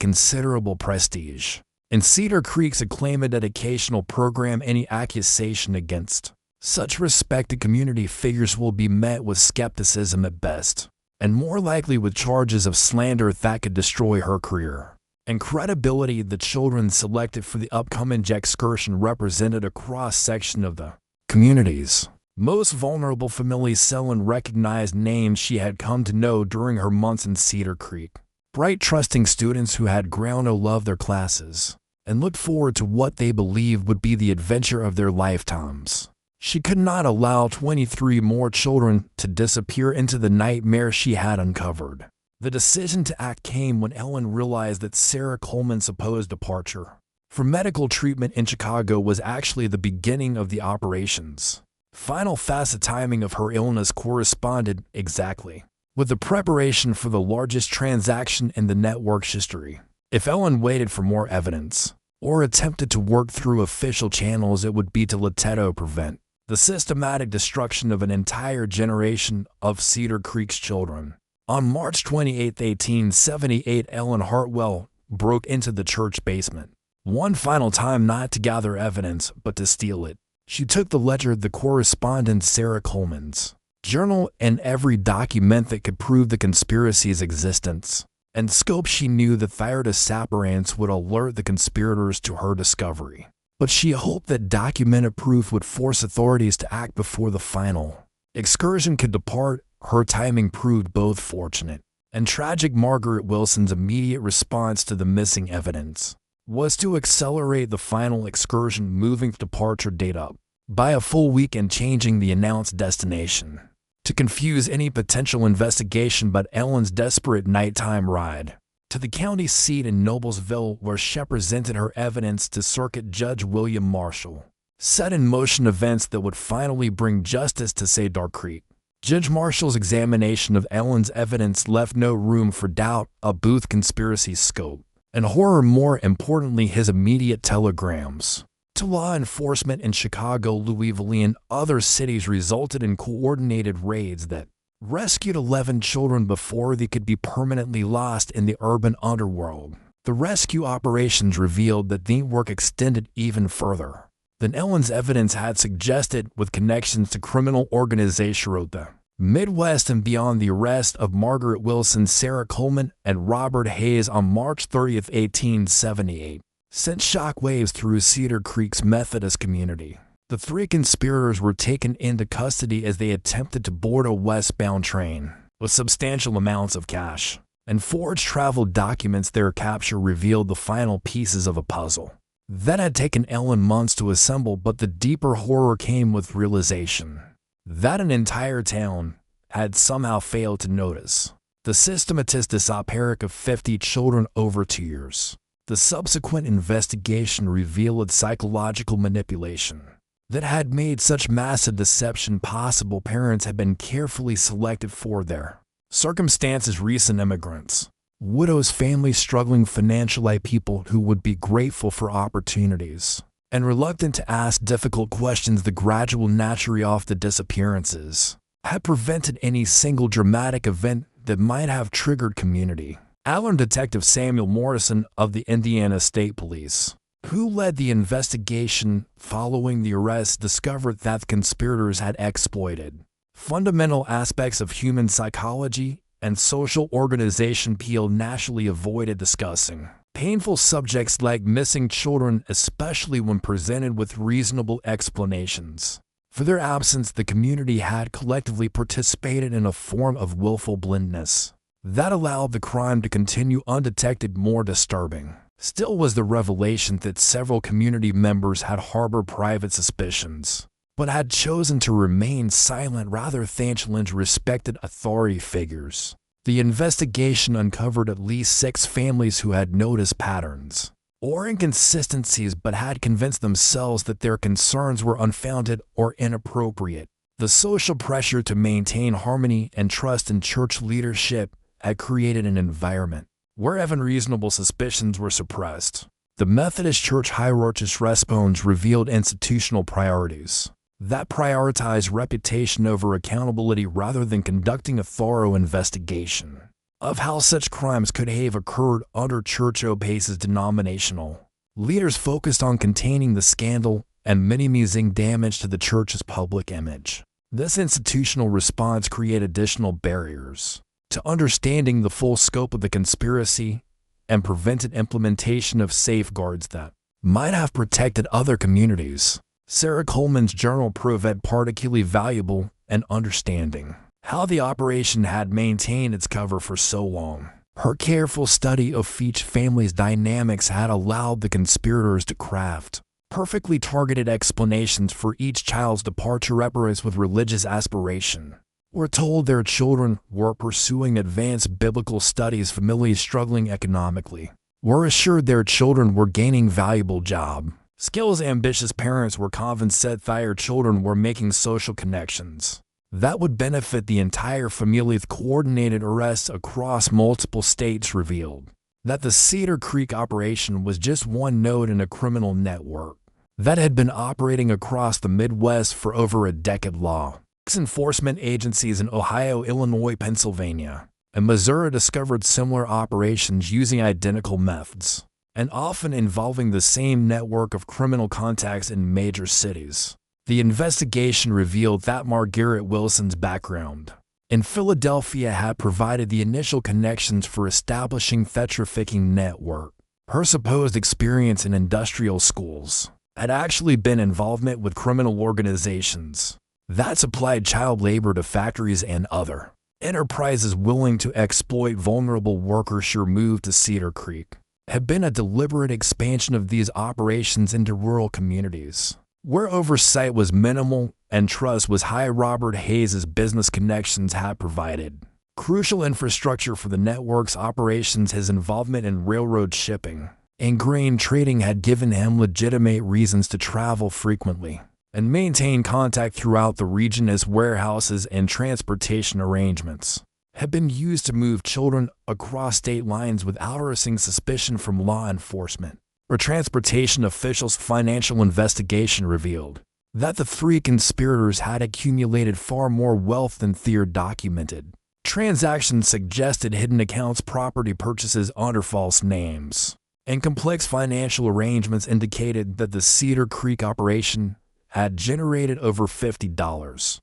considerable prestige and Cedar Creek's acclaimed educational program. Any accusation against such respected community figures will be met with skepticism at best, and more likely with charges of slander that could destroy her career and credibility. The children selected for the upcoming excursion represented a cross-section of the community's most vulnerable families. Ellen recognized names she had come to know during her months in Cedar Creek. Bright, trusting students who had grown to love their classes and looked forward to what they believed would be the adventure of their lifetimes. She could not allow 23 more children to disappear into the nightmare she had uncovered. The decision to act came when Ellen realized that Sarah Coleman's supposed departure for medical treatment in Chicago was actually the beginning of the operations. Final facet timing of her illness corresponded exactly with the preparation for the largest transaction in the network's history. If Ellen waited for more evidence or attempted to work through official channels, it would be to let prevent the systematic destruction of an entire generation of Cedar Creek's children. On March 28, 1878, Ellen Hartwell broke into the church basement, one final time, not to gather evidence, but to steal it. She took the ledger, the correspondence, Sarah Coleman's journal, and every document that could prove the conspiracy's existence and scope. She knew the fire disappearance would alert the conspirators to her discovery, but she hoped that documented proof would force authorities to act before the final excursion could depart. Her timing proved both fortunate and tragic. Margaret Wilson's immediate response to the missing evidence was to accelerate the final excursion, moving the departure date up by a full week and changing the announced destination to confuse any potential investigation. But Ellen's desperate nighttime ride to the county seat in Noblesville, where she presented her evidence to Circuit Judge William Marshall, set in motion events that would finally bring justice to Cedar Creek. Judge Marshall's examination of Ellen's evidence left no room for doubt of Booth conspiracy's scope and horror. More importantly, his immediate telegrams to law enforcement in Chicago, Louisville, and other cities resulted in coordinated raids that rescued 11 children before they could be permanently lost in the urban underworld. The rescue operations revealed that the work extended even further than Ellen's evidence had suggested, with connections to criminal organizations throughout the Midwest and beyond. The arrest of Margaret Wilson, Sarah Coleman, and Robert Hayes on March 30, 1878, sent shockwaves through Cedar Creek's Methodist community. The three conspirators were taken into custody as they attempted to board a westbound train with substantial amounts of cash and forged travel documents. Their capture revealed the final pieces of a puzzle that had taken Ellen months to assemble, but the deeper horror came with realization that an entire town had somehow failed to notice the systematic disappearance of 50 children over 2 years. The subsequent investigation revealed psychological manipulation that had made such massive deception possible. Parents had been carefully selected for their circumstances: recent immigrants, widows, families struggling financially, people who would be grateful for opportunities and reluctant to ask difficult questions. The gradual nature of the disappearances had prevented any single dramatic event that might have triggered community alarm. Detective Samuel Morrison of the Indiana State Police, who led the investigation following the arrest, discovered that the conspirators had exploited fundamental aspects of human psychology and social organization. Peel naturally avoided discussing painful subjects like missing children, especially when presented with reasonable explanations for their absence. The community had collectively participated in a form of willful blindness that allowed the crime to continue undetected. More disturbing still was the revelation that several community members had harbored private suspicions, but had chosen to remain silent rather than challenge respected authority figures. The investigation uncovered at least 6 families who had noticed patterns or inconsistencies, but had convinced themselves that their concerns were unfounded or inappropriate. The social pressure to maintain harmony and trust in church leadership had created an environment where even reasonable suspicions were suppressed. The Methodist Church hierarchist response revealed institutional priorities that prioritized reputation over accountability rather than conducting a thorough investigation of how such crimes could have occurred under Church O'Pace's denominational Leaders focused on containing the scandal and minimizing damage to the church's public image. This institutional response created additional barriers to understanding the full scope of the conspiracy and prevented implementation of safeguards that might have protected other communities. Sarah Coleman's journal proved particularly valuable in understanding how the operation had maintained its cover for so long. Her careful study of each family's dynamics had allowed the conspirators to craft perfectly targeted explanations for each child's departure reference with religious aspiration. We're told their children were pursuing advanced biblical studies, families struggling economically. We're assured their children were gaining valuable job skills. Ambitious parents were convinced that their children were making social connections that would benefit the entire family. Coordinated arrests across multiple states revealed that the Cedar Creek operation was just one node in a criminal network that had been operating across the Midwest for over a decade. Law enforcement agencies in Ohio, Illinois, Pennsylvania, and Missouri discovered similar operations using identical methods and often involving the same network of criminal contacts in major cities. The investigation revealed that Margaret Wilson's background in Philadelphia had provided the initial connections for establishing the trafficking network. Her supposed experience in industrial schools had actually been involvement with criminal organizations that supplied child labor to factories and other enterprises willing to exploit vulnerable workers. Her move to Cedar Creek had been a deliberate expansion of these operations into rural communities where oversight was minimal and trust was high. Robert Hayes's business connections had provided crucial infrastructure for the network's operations. His involvement in railroad shipping and grain trading had given him legitimate reasons to travel frequently and maintain contact throughout the region. As warehouses and transportation arrangements had been used to move children across state lines without arousing suspicion from law enforcement or transportation officials. Financial investigation revealed that the three conspirators had accumulated far more wealth than Thier documented. Transactions suggested hidden accounts, property purchases under false names, and complex financial arrangements indicated that the Cedar Creek operation had generated over $50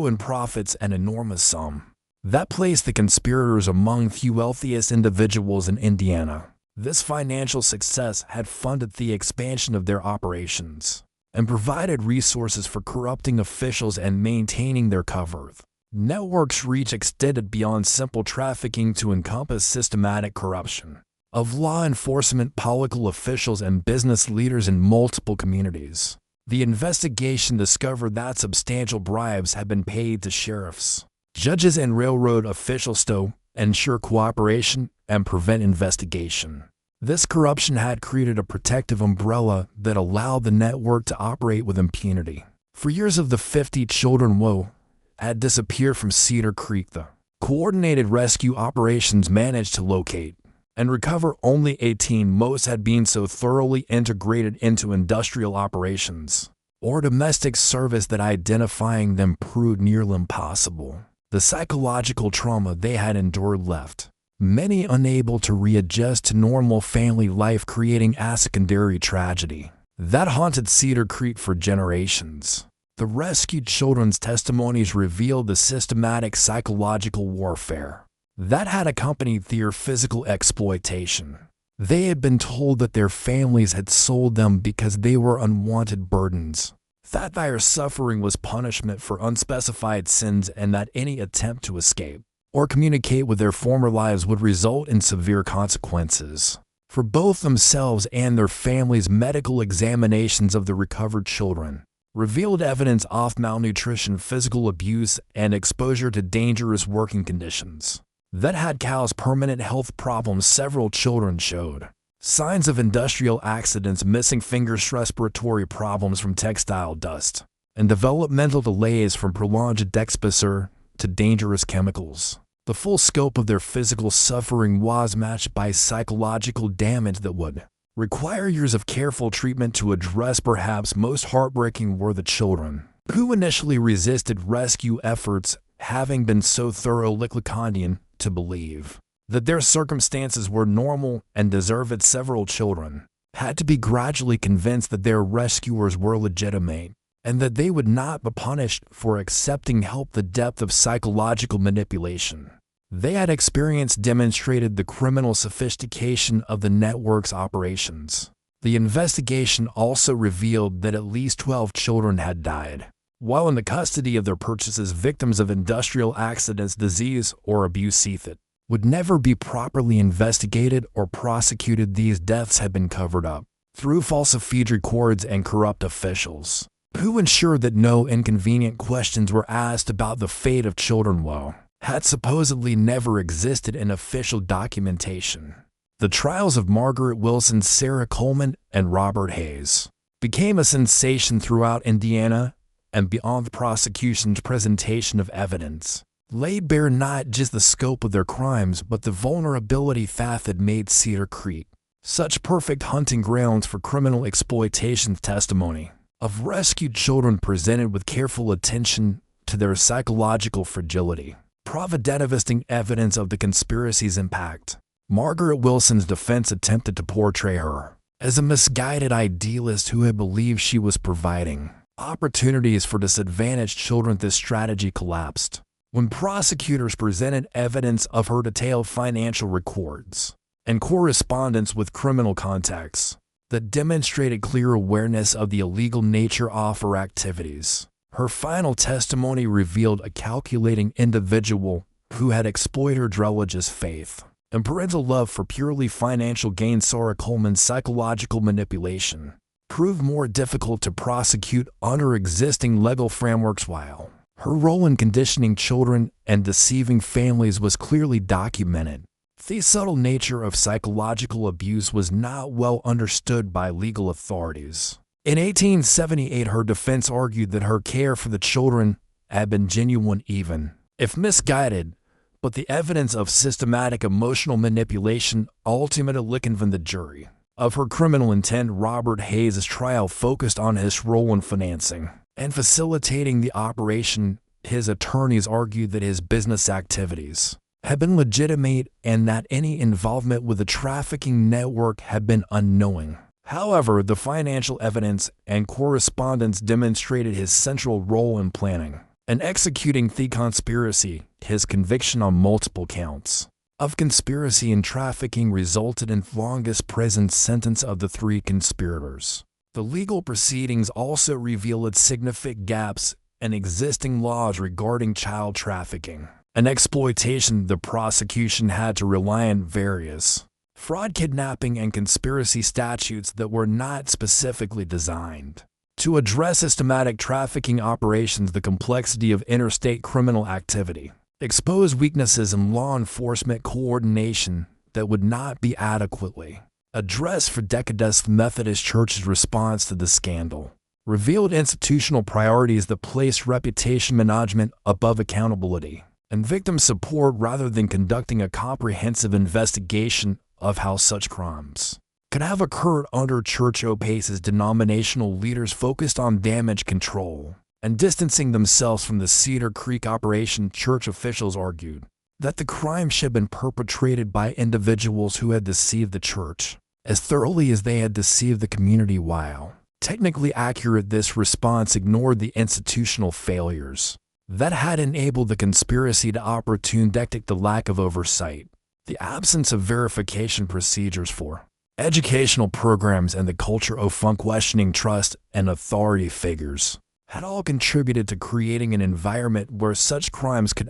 in profits, an enormous sum that placed the conspirators among the wealthiest individuals in Indiana. This financial success had funded the expansion of their operations and provided resources for corrupting officials and maintaining their cover. Network's reach extended beyond simple trafficking to encompass systematic corruption of law enforcement, political officials, and business leaders in multiple communities. The investigation discovered that substantial bribes had been paid to sheriffs, judges, and railroad officials to ensure cooperation and prevent investigation. This corruption had created a protective umbrella that allowed the network to operate with impunity. For years of the 50 children had disappeared from Cedar Creek. The coordinated rescue operations managed to locate and recover only 18. Most had been so thoroughly integrated into industrial operations or domestic service that identifying them proved nearly impossible. The psychological trauma they had endured left many unable to readjust to normal family life, creating a secondary tragedy that haunted Cedar Creek for generations. The rescued children's testimonies revealed the systematic psychological warfare that had accompanied their physical exploitation. They had been told that their families had sold them because they were unwanted burdens, that their suffering was punishment for unspecified sins, and that any attempt to escape or communicate with their former lives would result in severe consequences for both themselves and their families. Medical examinations of the recovered children revealed evidence of malnutrition, physical abuse, and exposure to dangerous working conditions that had caused permanent health problems. Several children showed signs of industrial accidents, missing fingers, respiratory problems from textile dust, and developmental delays from prolonged exposure to dangerous chemicals. The full scope of their physical suffering was matched by psychological damage that would require years of careful treatment to address. Perhaps most heartbreaking were the children who initially resisted rescue efforts, having been so thoroughly Lacanian to believe that their circumstances were normal and deserved. Several children had to be gradually convinced that their rescuers were legitimate, and that they would not be punished for accepting help. The depth of psychological manipulation they had experienced demonstrated the criminal sophistication of the network's operations. The investigation also revealed that at least 12 children had died while in the custody of their purchases, victims of industrial accidents, disease, or abuse. It would never be properly investigated or prosecuted. These deaths had been covered up through falsified records and corrupt officials who ensured that no inconvenient questions were asked about the fate of children had supposedly never existed in official documentation. The trials of Margaret Wilson, Sarah Coleman, and Robert Hayes became a sensation throughout Indiana and beyond. The prosecution's presentation of evidence laid bare not just the scope of their crimes, but the vulnerability that had made Cedar Creek such perfect hunting grounds for criminal exploitation. Testimony of rescued children presented with careful attention to their psychological fragility, providentivistic evidence of the conspiracy's impact. Margaret Wilson's defense attempted to portray her as a misguided idealist who had believed she was providing opportunities for disadvantaged children. This strategy collapsed when prosecutors presented evidence of her detailed financial records and correspondence with criminal contacts that demonstrated clear awareness of the illegal nature of her activities. Her final testimony revealed a calculating individual who had exploited her religious faith and parental love for purely financial gain. Sarah Coleman's psychological manipulation proved more difficult to prosecute under existing legal frameworks, while her role in conditioning children and deceiving families was clearly documented. The subtle nature of psychological abuse was not well understood by legal authorities. In 1878, her defense argued that her care for the children had been genuine, even if misguided, but the evidence of systematic emotional manipulation ultimately convinced the jury of her criminal intent. Robert Hayes' trial focused on his role in financing and facilitating the operation. His attorneys argued that his business activities had been legitimate and that any involvement with the trafficking network had been unknowing. However, the financial evidence and correspondence demonstrated his central role in planning and executing the conspiracy. His conviction on multiple counts of conspiracy and trafficking resulted in the longest prison sentence of the three conspirators. The legal proceedings also revealed significant gaps in existing laws regarding child trafficking and exploitation. The prosecution had to rely on various fraud, kidnapping, and conspiracy statutes that were not specifically designed to address systematic trafficking operations. The complexity of interstate criminal activity exposed weaknesses in law enforcement coordination that would not be adequately addressed for decades. The Methodist Church's response to the scandal revealed institutional priorities that placed reputation management above accountability and victim support rather than conducting a comprehensive investigation of how such crimes could have occurred under Church OPACE's denominational leaders focused on damage control and distancing themselves from the Cedar Creek operation. Church officials argued that the crime should have been perpetrated by individuals who had deceived the church as thoroughly as they had deceived the community. While technically accurate, this response ignored the institutional failures that had enabled the conspiracy to operate. The lack of oversight, the absence of verification procedures for educational programs, and the culture of unquestioning trust and authority figures had all contributed to creating an environment where such crimes could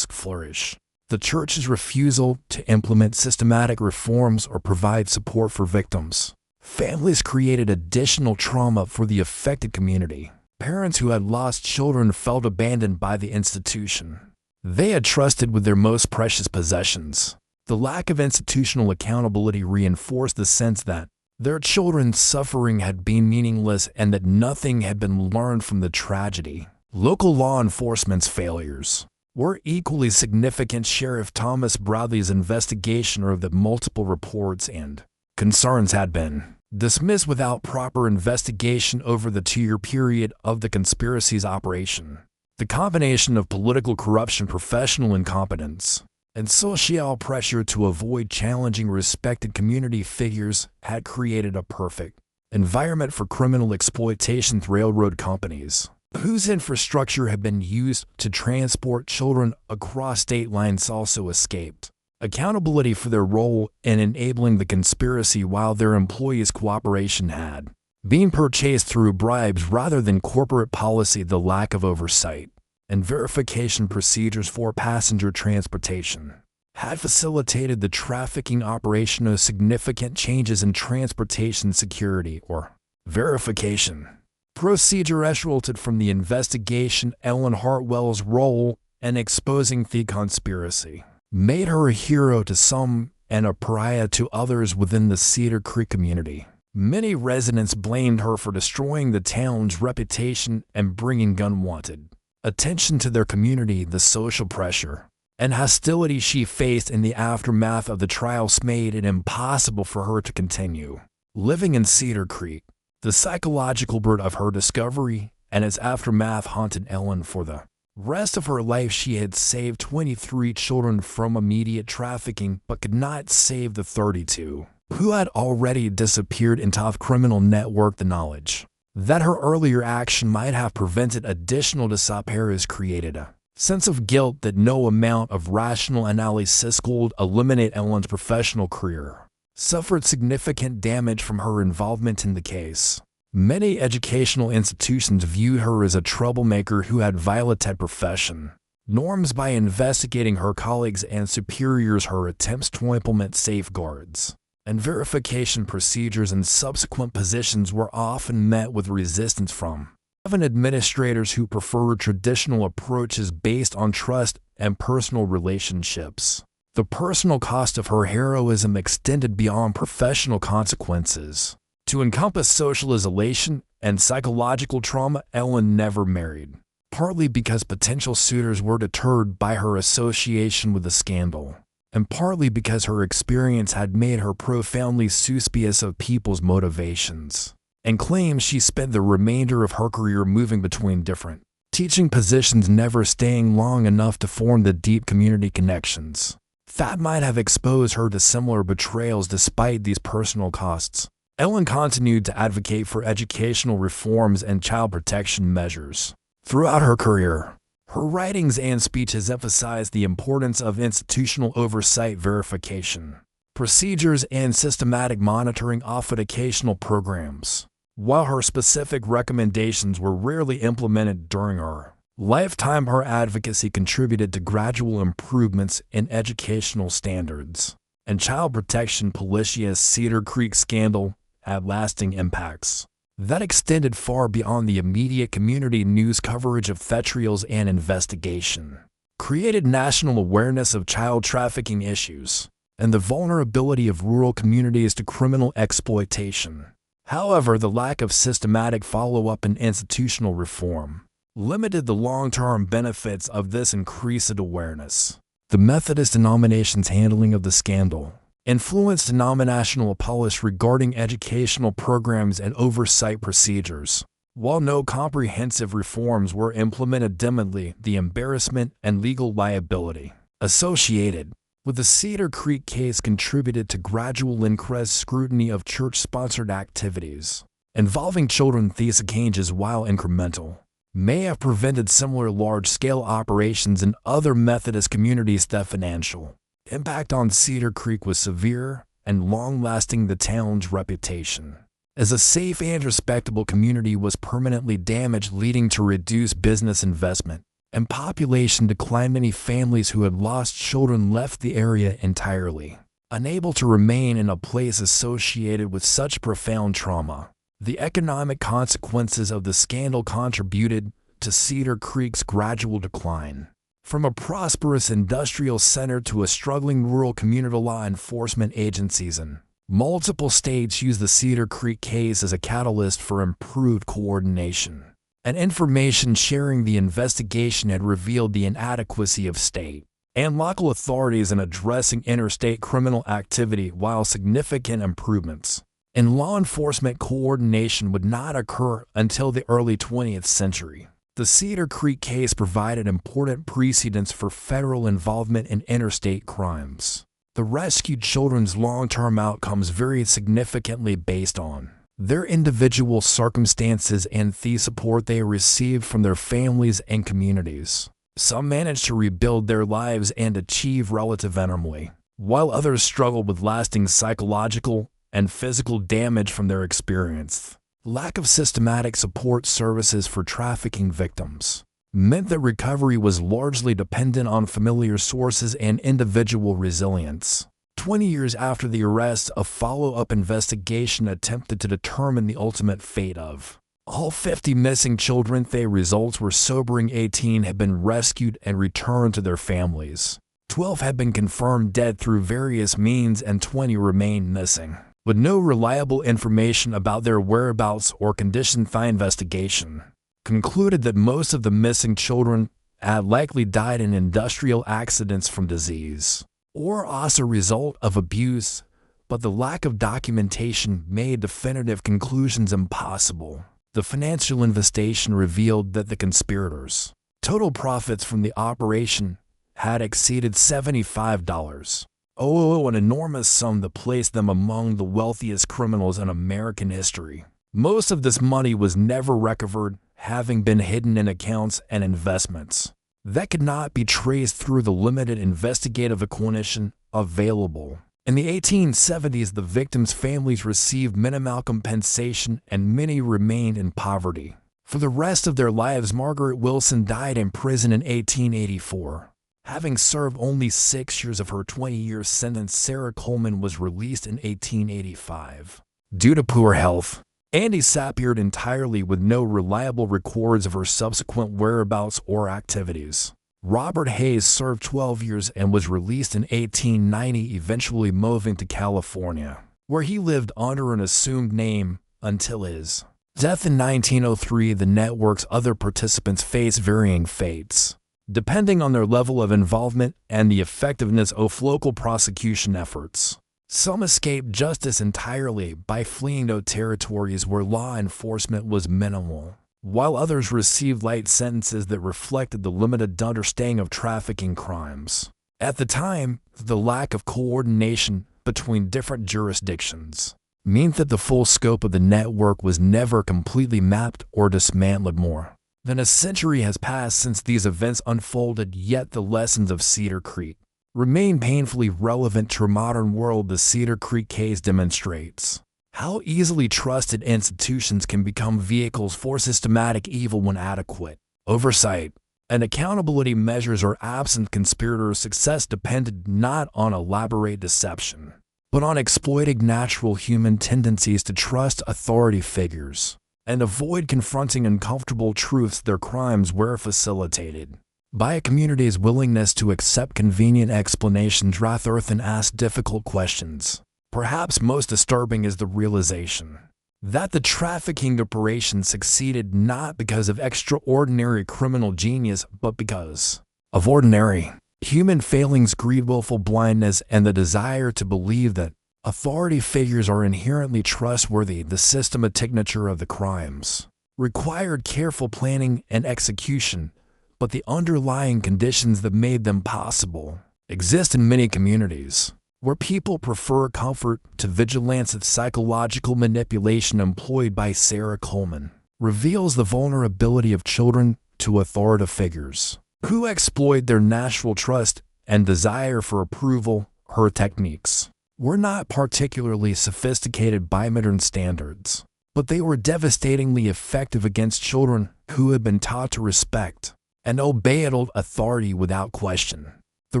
flourish. The Church's refusal to implement systematic reforms or provide support for victims' families created additional trauma for the affected community. Parents who had lost children felt abandoned by the institution they had trusted with their most precious possessions. The lack of institutional accountability reinforced the sense that their children's suffering had been meaningless and that nothing had been learned from the tragedy. Local law enforcement's failures were equally significant. Sheriff Thomas Bradley's investigation of the multiple reports and concerns had been dismissed without proper investigation over the 2-year period of the conspiracy's operation. The combination of political corruption, professional incompetence, and social pressure to avoid challenging respected community figures had created a perfect environment for criminal exploitation. Railroad companies, whose infrastructure had been used to transport children across state lines, also escaped accountability for their role in enabling the conspiracy, while their employees' cooperation had been purchased through bribes rather than corporate policy. The lack of oversight and verification procedures for passenger transportation had facilitated the trafficking operation of significant changes in transportation security or verification procedure resulted from the investigation. Ellen Hartwell's role in exposing the conspiracy made her a hero to some and a pariah to others within the Cedar Creek community. Many residents blamed her for destroying the town's reputation and bringing unwanted attention to their community. The social pressure and hostility she faced in the aftermath of the trials made it impossible for her to continue living in Cedar Creek. The psychological burden of her discovery and its aftermath haunted Ellen for the rest of her life. She had saved 23 children from immediate trafficking, but could not save the 32 who had already disappeared into the criminal network. The knowledge that her earlier action might have prevented additional disappearances created a sense of guilt that no amount of rational analysis could eliminate. Ellen's professional career suffered significant damage from her involvement in the case. Many educational institutions viewed her as a troublemaker who had violated profession norms by investigating her colleagues and superiors. Her attempts to implement safeguards and verification procedures in subsequent positions were often met with resistance from administrators who preferred traditional approaches based on trust and personal relationships. The personal cost of her heroism extended beyond professional consequences to encompass social isolation and psychological trauma. Ellen never married, partly because potential suitors were deterred by her association with the scandal, and partly because her experience had made her profoundly suspicious of people's motivations, and claims she spent the remainder of her career moving between different teaching positions, never staying long enough to form the deep community connections that might have exposed her to similar betrayals. Despite these personal costs, Ellen continued to advocate for educational reforms and child protection measures. Throughout her career, her writings and speeches emphasized the importance of institutional oversight, verification procedures, and systematic monitoring of educational programs. While her specific recommendations were rarely implemented during her lifetime, her advocacy contributed to gradual improvements in educational standards and child protection. Policia's Cedar Creek scandal had lasting impacts that extended far beyond the immediate community. News coverage of the trials and investigation created national awareness of child trafficking issues and the vulnerability of rural communities to criminal exploitation. However, the lack of systematic follow-up and institutional reform limited the long-term benefits of this increased awareness. The Methodist denomination's handling of the scandal influenced denominational policy regarding educational programs and oversight procedures. While no comprehensive reforms were implemented, ultimately, the embarrassment and legal liability associated with the Cedar Creek case contributed to gradual increased scrutiny of church-sponsored activities involving children. These changes, while incremental, may have prevented similar large-scale operations in other Methodist communities. The financial impact on Cedar Creek was severe and long-lasting. The town's reputation as a safe and respectable community was permanently damaged, leading to reduced business investment and population decline. Many families who had lost children left the area entirely, unable to remain in a place associated with such profound trauma. The economic consequences of the scandal contributed to Cedar Creek's gradual decline. From a prosperous industrial center to a struggling rural community, law enforcement agencies in multiple states use the Cedar Creek case as a catalyst for improved coordination and information sharing. The investigation had revealed the inadequacy of state and local authorities in addressing interstate criminal activity, while significant improvements in law enforcement coordination would not occur until the early 20th century. The Cedar Creek case provided important precedents for federal involvement in interstate crimes. The rescued children's long-term outcomes varied significantly based on their individual circumstances and the support they received from their families and communities. Some managed to rebuild their lives and achieve relative autonomy, while others struggled with lasting psychological and physical damage from their experience. Lack of systematic support services for trafficking victims meant that recovery was largely dependent on familiar sources and individual resilience. 20 years after the arrest, a follow-up investigation attempted to determine the ultimate fate of all 50 missing children. The results were sobering. 18 had been rescued and returned to their families. 12 had been confirmed dead through various means and 20 remained missing, with no reliable information about their whereabouts or condition. The investigation concluded that most of the missing children had likely died in industrial accidents from disease or as a result of abuse, but the lack of documentation made definitive conclusions impossible. The financial investigation revealed that the conspirators' total profits from the operation had exceeded $75. An enormous sum that placed them among the wealthiest criminals in American history. Most of this money was never recovered, having been hidden in accounts and investments that could not be traced through the limited investigative information available. In the 1870s, the victims' families received minimal compensation and many remained in poverty. For the rest of their lives, Margaret Wilson died in prison in 1884. Having served only 6 years of her 20-year sentence, Sarah Coleman was released in 1885. Due to poor health, Andy disappeared entirely with no reliable records of her subsequent whereabouts or activities. Robert Hayes served 12 years and was released in 1890, eventually moving to California, where he lived under an assumed name until his death in 1903. The network's other participants faced varying fates, depending on their level of involvement and the effectiveness of local prosecution efforts. Some escaped justice entirely by fleeing to territories where law enforcement was minimal, while others received light sentences that reflected the limited understanding of trafficking crimes. At the time, the lack of coordination between different jurisdictions meant that the full scope of the network was never completely mapped or dismantled. More than a century has passed since these events unfolded, yet the lessons of Cedar Creek remain painfully relevant to our modern world. The Cedar Creek case demonstrates how easily trusted institutions can become vehicles for systematic evil when adequate oversight and accountability measures are absent. Conspirators' success depended not on elaborate deception, but on exploiting natural human tendencies to trust authority figures and avoid confronting uncomfortable truths. Their crimes were facilitated by a community's willingness to accept convenient explanations rather than ask difficult questions. Perhaps most disturbing is the realization that the trafficking operation succeeded not because of extraordinary criminal genius, but because of ordinary human failings, greed, willful blindness, and the desire to believe that authority figures are inherently trustworthy. The systematic nature of the crimes required careful planning and execution, but the underlying conditions that made them possible exist in many communities, where people prefer comfort to vigilance. The psychological manipulation employed by Sarah Coleman reveals the vulnerability of children to authoritative figures who exploit their natural trust and desire for approval. Her techniques were not particularly sophisticated by modern standards, but they were devastatingly effective against children who had been taught to respect and obey adult authority without question. The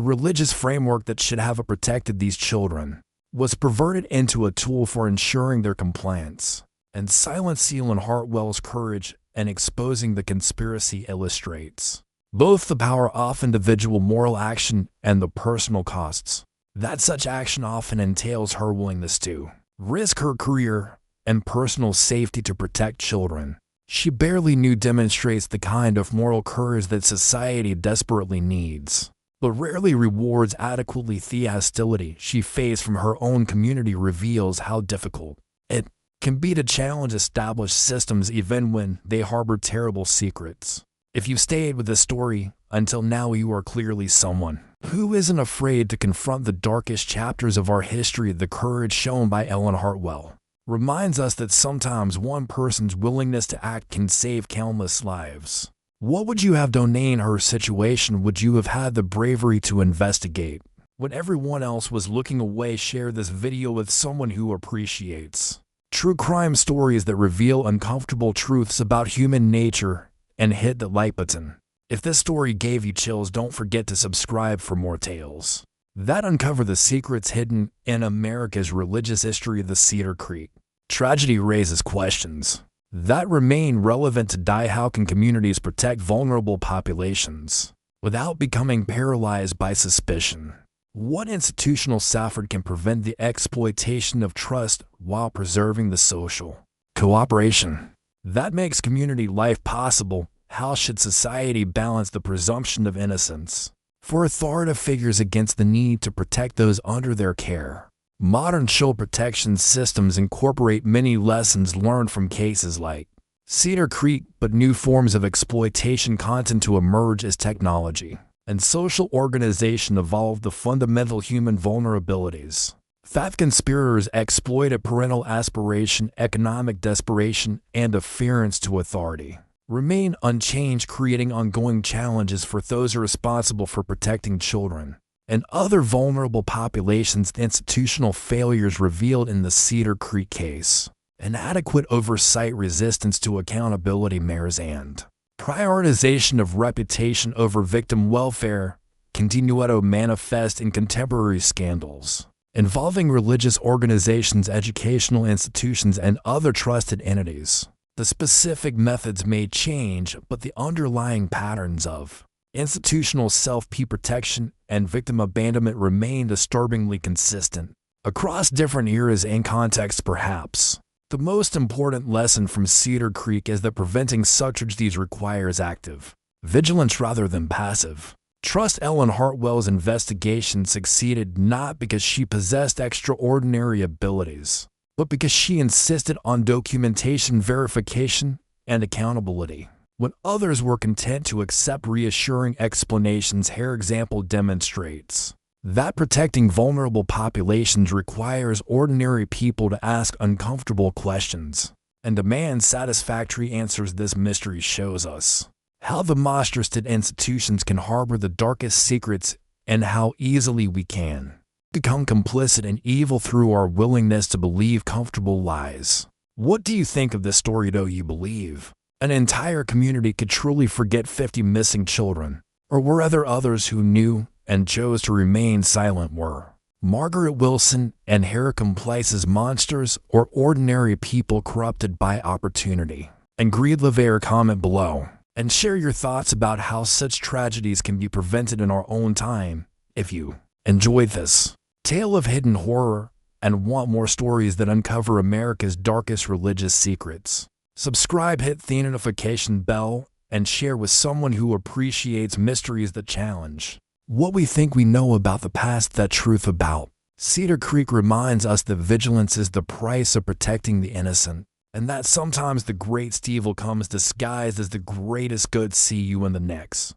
religious framework that should have protected these children was perverted into a tool for ensuring their compliance, and silence. Ellen Hartwell's courage in exposing the conspiracy illustrates both the power of individual moral action and the personal costs that such action often entails. Her willingness to risk her career and personal safety to protect children she barely knew demonstrates the kind of moral courage that society desperately needs, but rarely rewards adequately. The hostility she faced from her own community reveals how difficult it can be to challenge established systems even when they harbor terrible secrets. If you stayed with this story until now, you are clearly someone who isn't afraid to confront the darkest chapters of our history. The courage shown by Ellen Hartwell reminds us that sometimes one person's willingness to act can save countless lives. What would you have done in her situation? Would you have had the bravery to investigate when everyone else was looking away? Share this video with someone who appreciates true crime stories that reveal uncomfortable truths about human nature, and hit the like button. If this story gave you chills, don't forget to subscribe for more tales that uncover the secrets hidden in America's religious history. The Cedar Creek tragedy raises questions that remain relevant today. How can communities protect vulnerable populations without becoming paralyzed by suspicion? What institutional safeguard can prevent the exploitation of trust while preserving the social cooperation that makes community life possible? How should society balance the presumption of innocence for authoritative figures against the need to protect those under their care? Modern child protection systems incorporate many lessons learned from cases like Cedar Creek, but new forms of exploitation continue to emerge as technology and social organization evolve. The fundamental human vulnerabilities that conspirators exploited, parental aspiration, economic desperation, and adherence to authority, remain unchanged, creating ongoing challenges for those responsible for protecting children and other vulnerable populations. The institutional failures revealed in the Cedar Creek case, inadequate oversight, resistance to accountability measures, and prioritization of reputation over victim welfare continue to manifest in contemporary scandals involving religious organizations, educational institutions, and other trusted entities. The specific methods may change, but the underlying patterns of institutional self-protection and victim abandonment remain disturbingly consistent across different eras and contexts. Perhaps the most important lesson from Cedar Creek is that preventing such tragedies requires active vigilance rather than passive trust. Ellen Hartwell's investigation succeeded not because she possessed extraordinary abilities, but because she insisted on documentation, verification, and accountability when others were content to accept reassuring explanations. Her example demonstrates that protecting vulnerable populations requires ordinary people to ask uncomfortable questions and demand satisfactory answers. This mystery shows us how the most trusted institutions can harbor the darkest secrets and how easily we can become complicit in evil through our willingness to believe comfortable lies. What do you think of this story? Do you believe an entire community could truly forget 50 missing children? Or were there others who knew and chose to remain silent? Were Margaret Wilson and her accomplices monsters or ordinary people corrupted by opportunity and greed? Leave a comment below and share your thoughts about how such tragedies can be prevented in our own time. If you enjoyed this tale of hidden horror and want more stories that uncover America's darkest religious secrets, subscribe, hit the notification bell, and share with someone who appreciates mysteries that challenge what we think we know about the past. That truth about Cedar Creek reminds us that vigilance is the price of protecting the innocent, and that sometimes the greatest evil comes disguised as the greatest good. See you in the next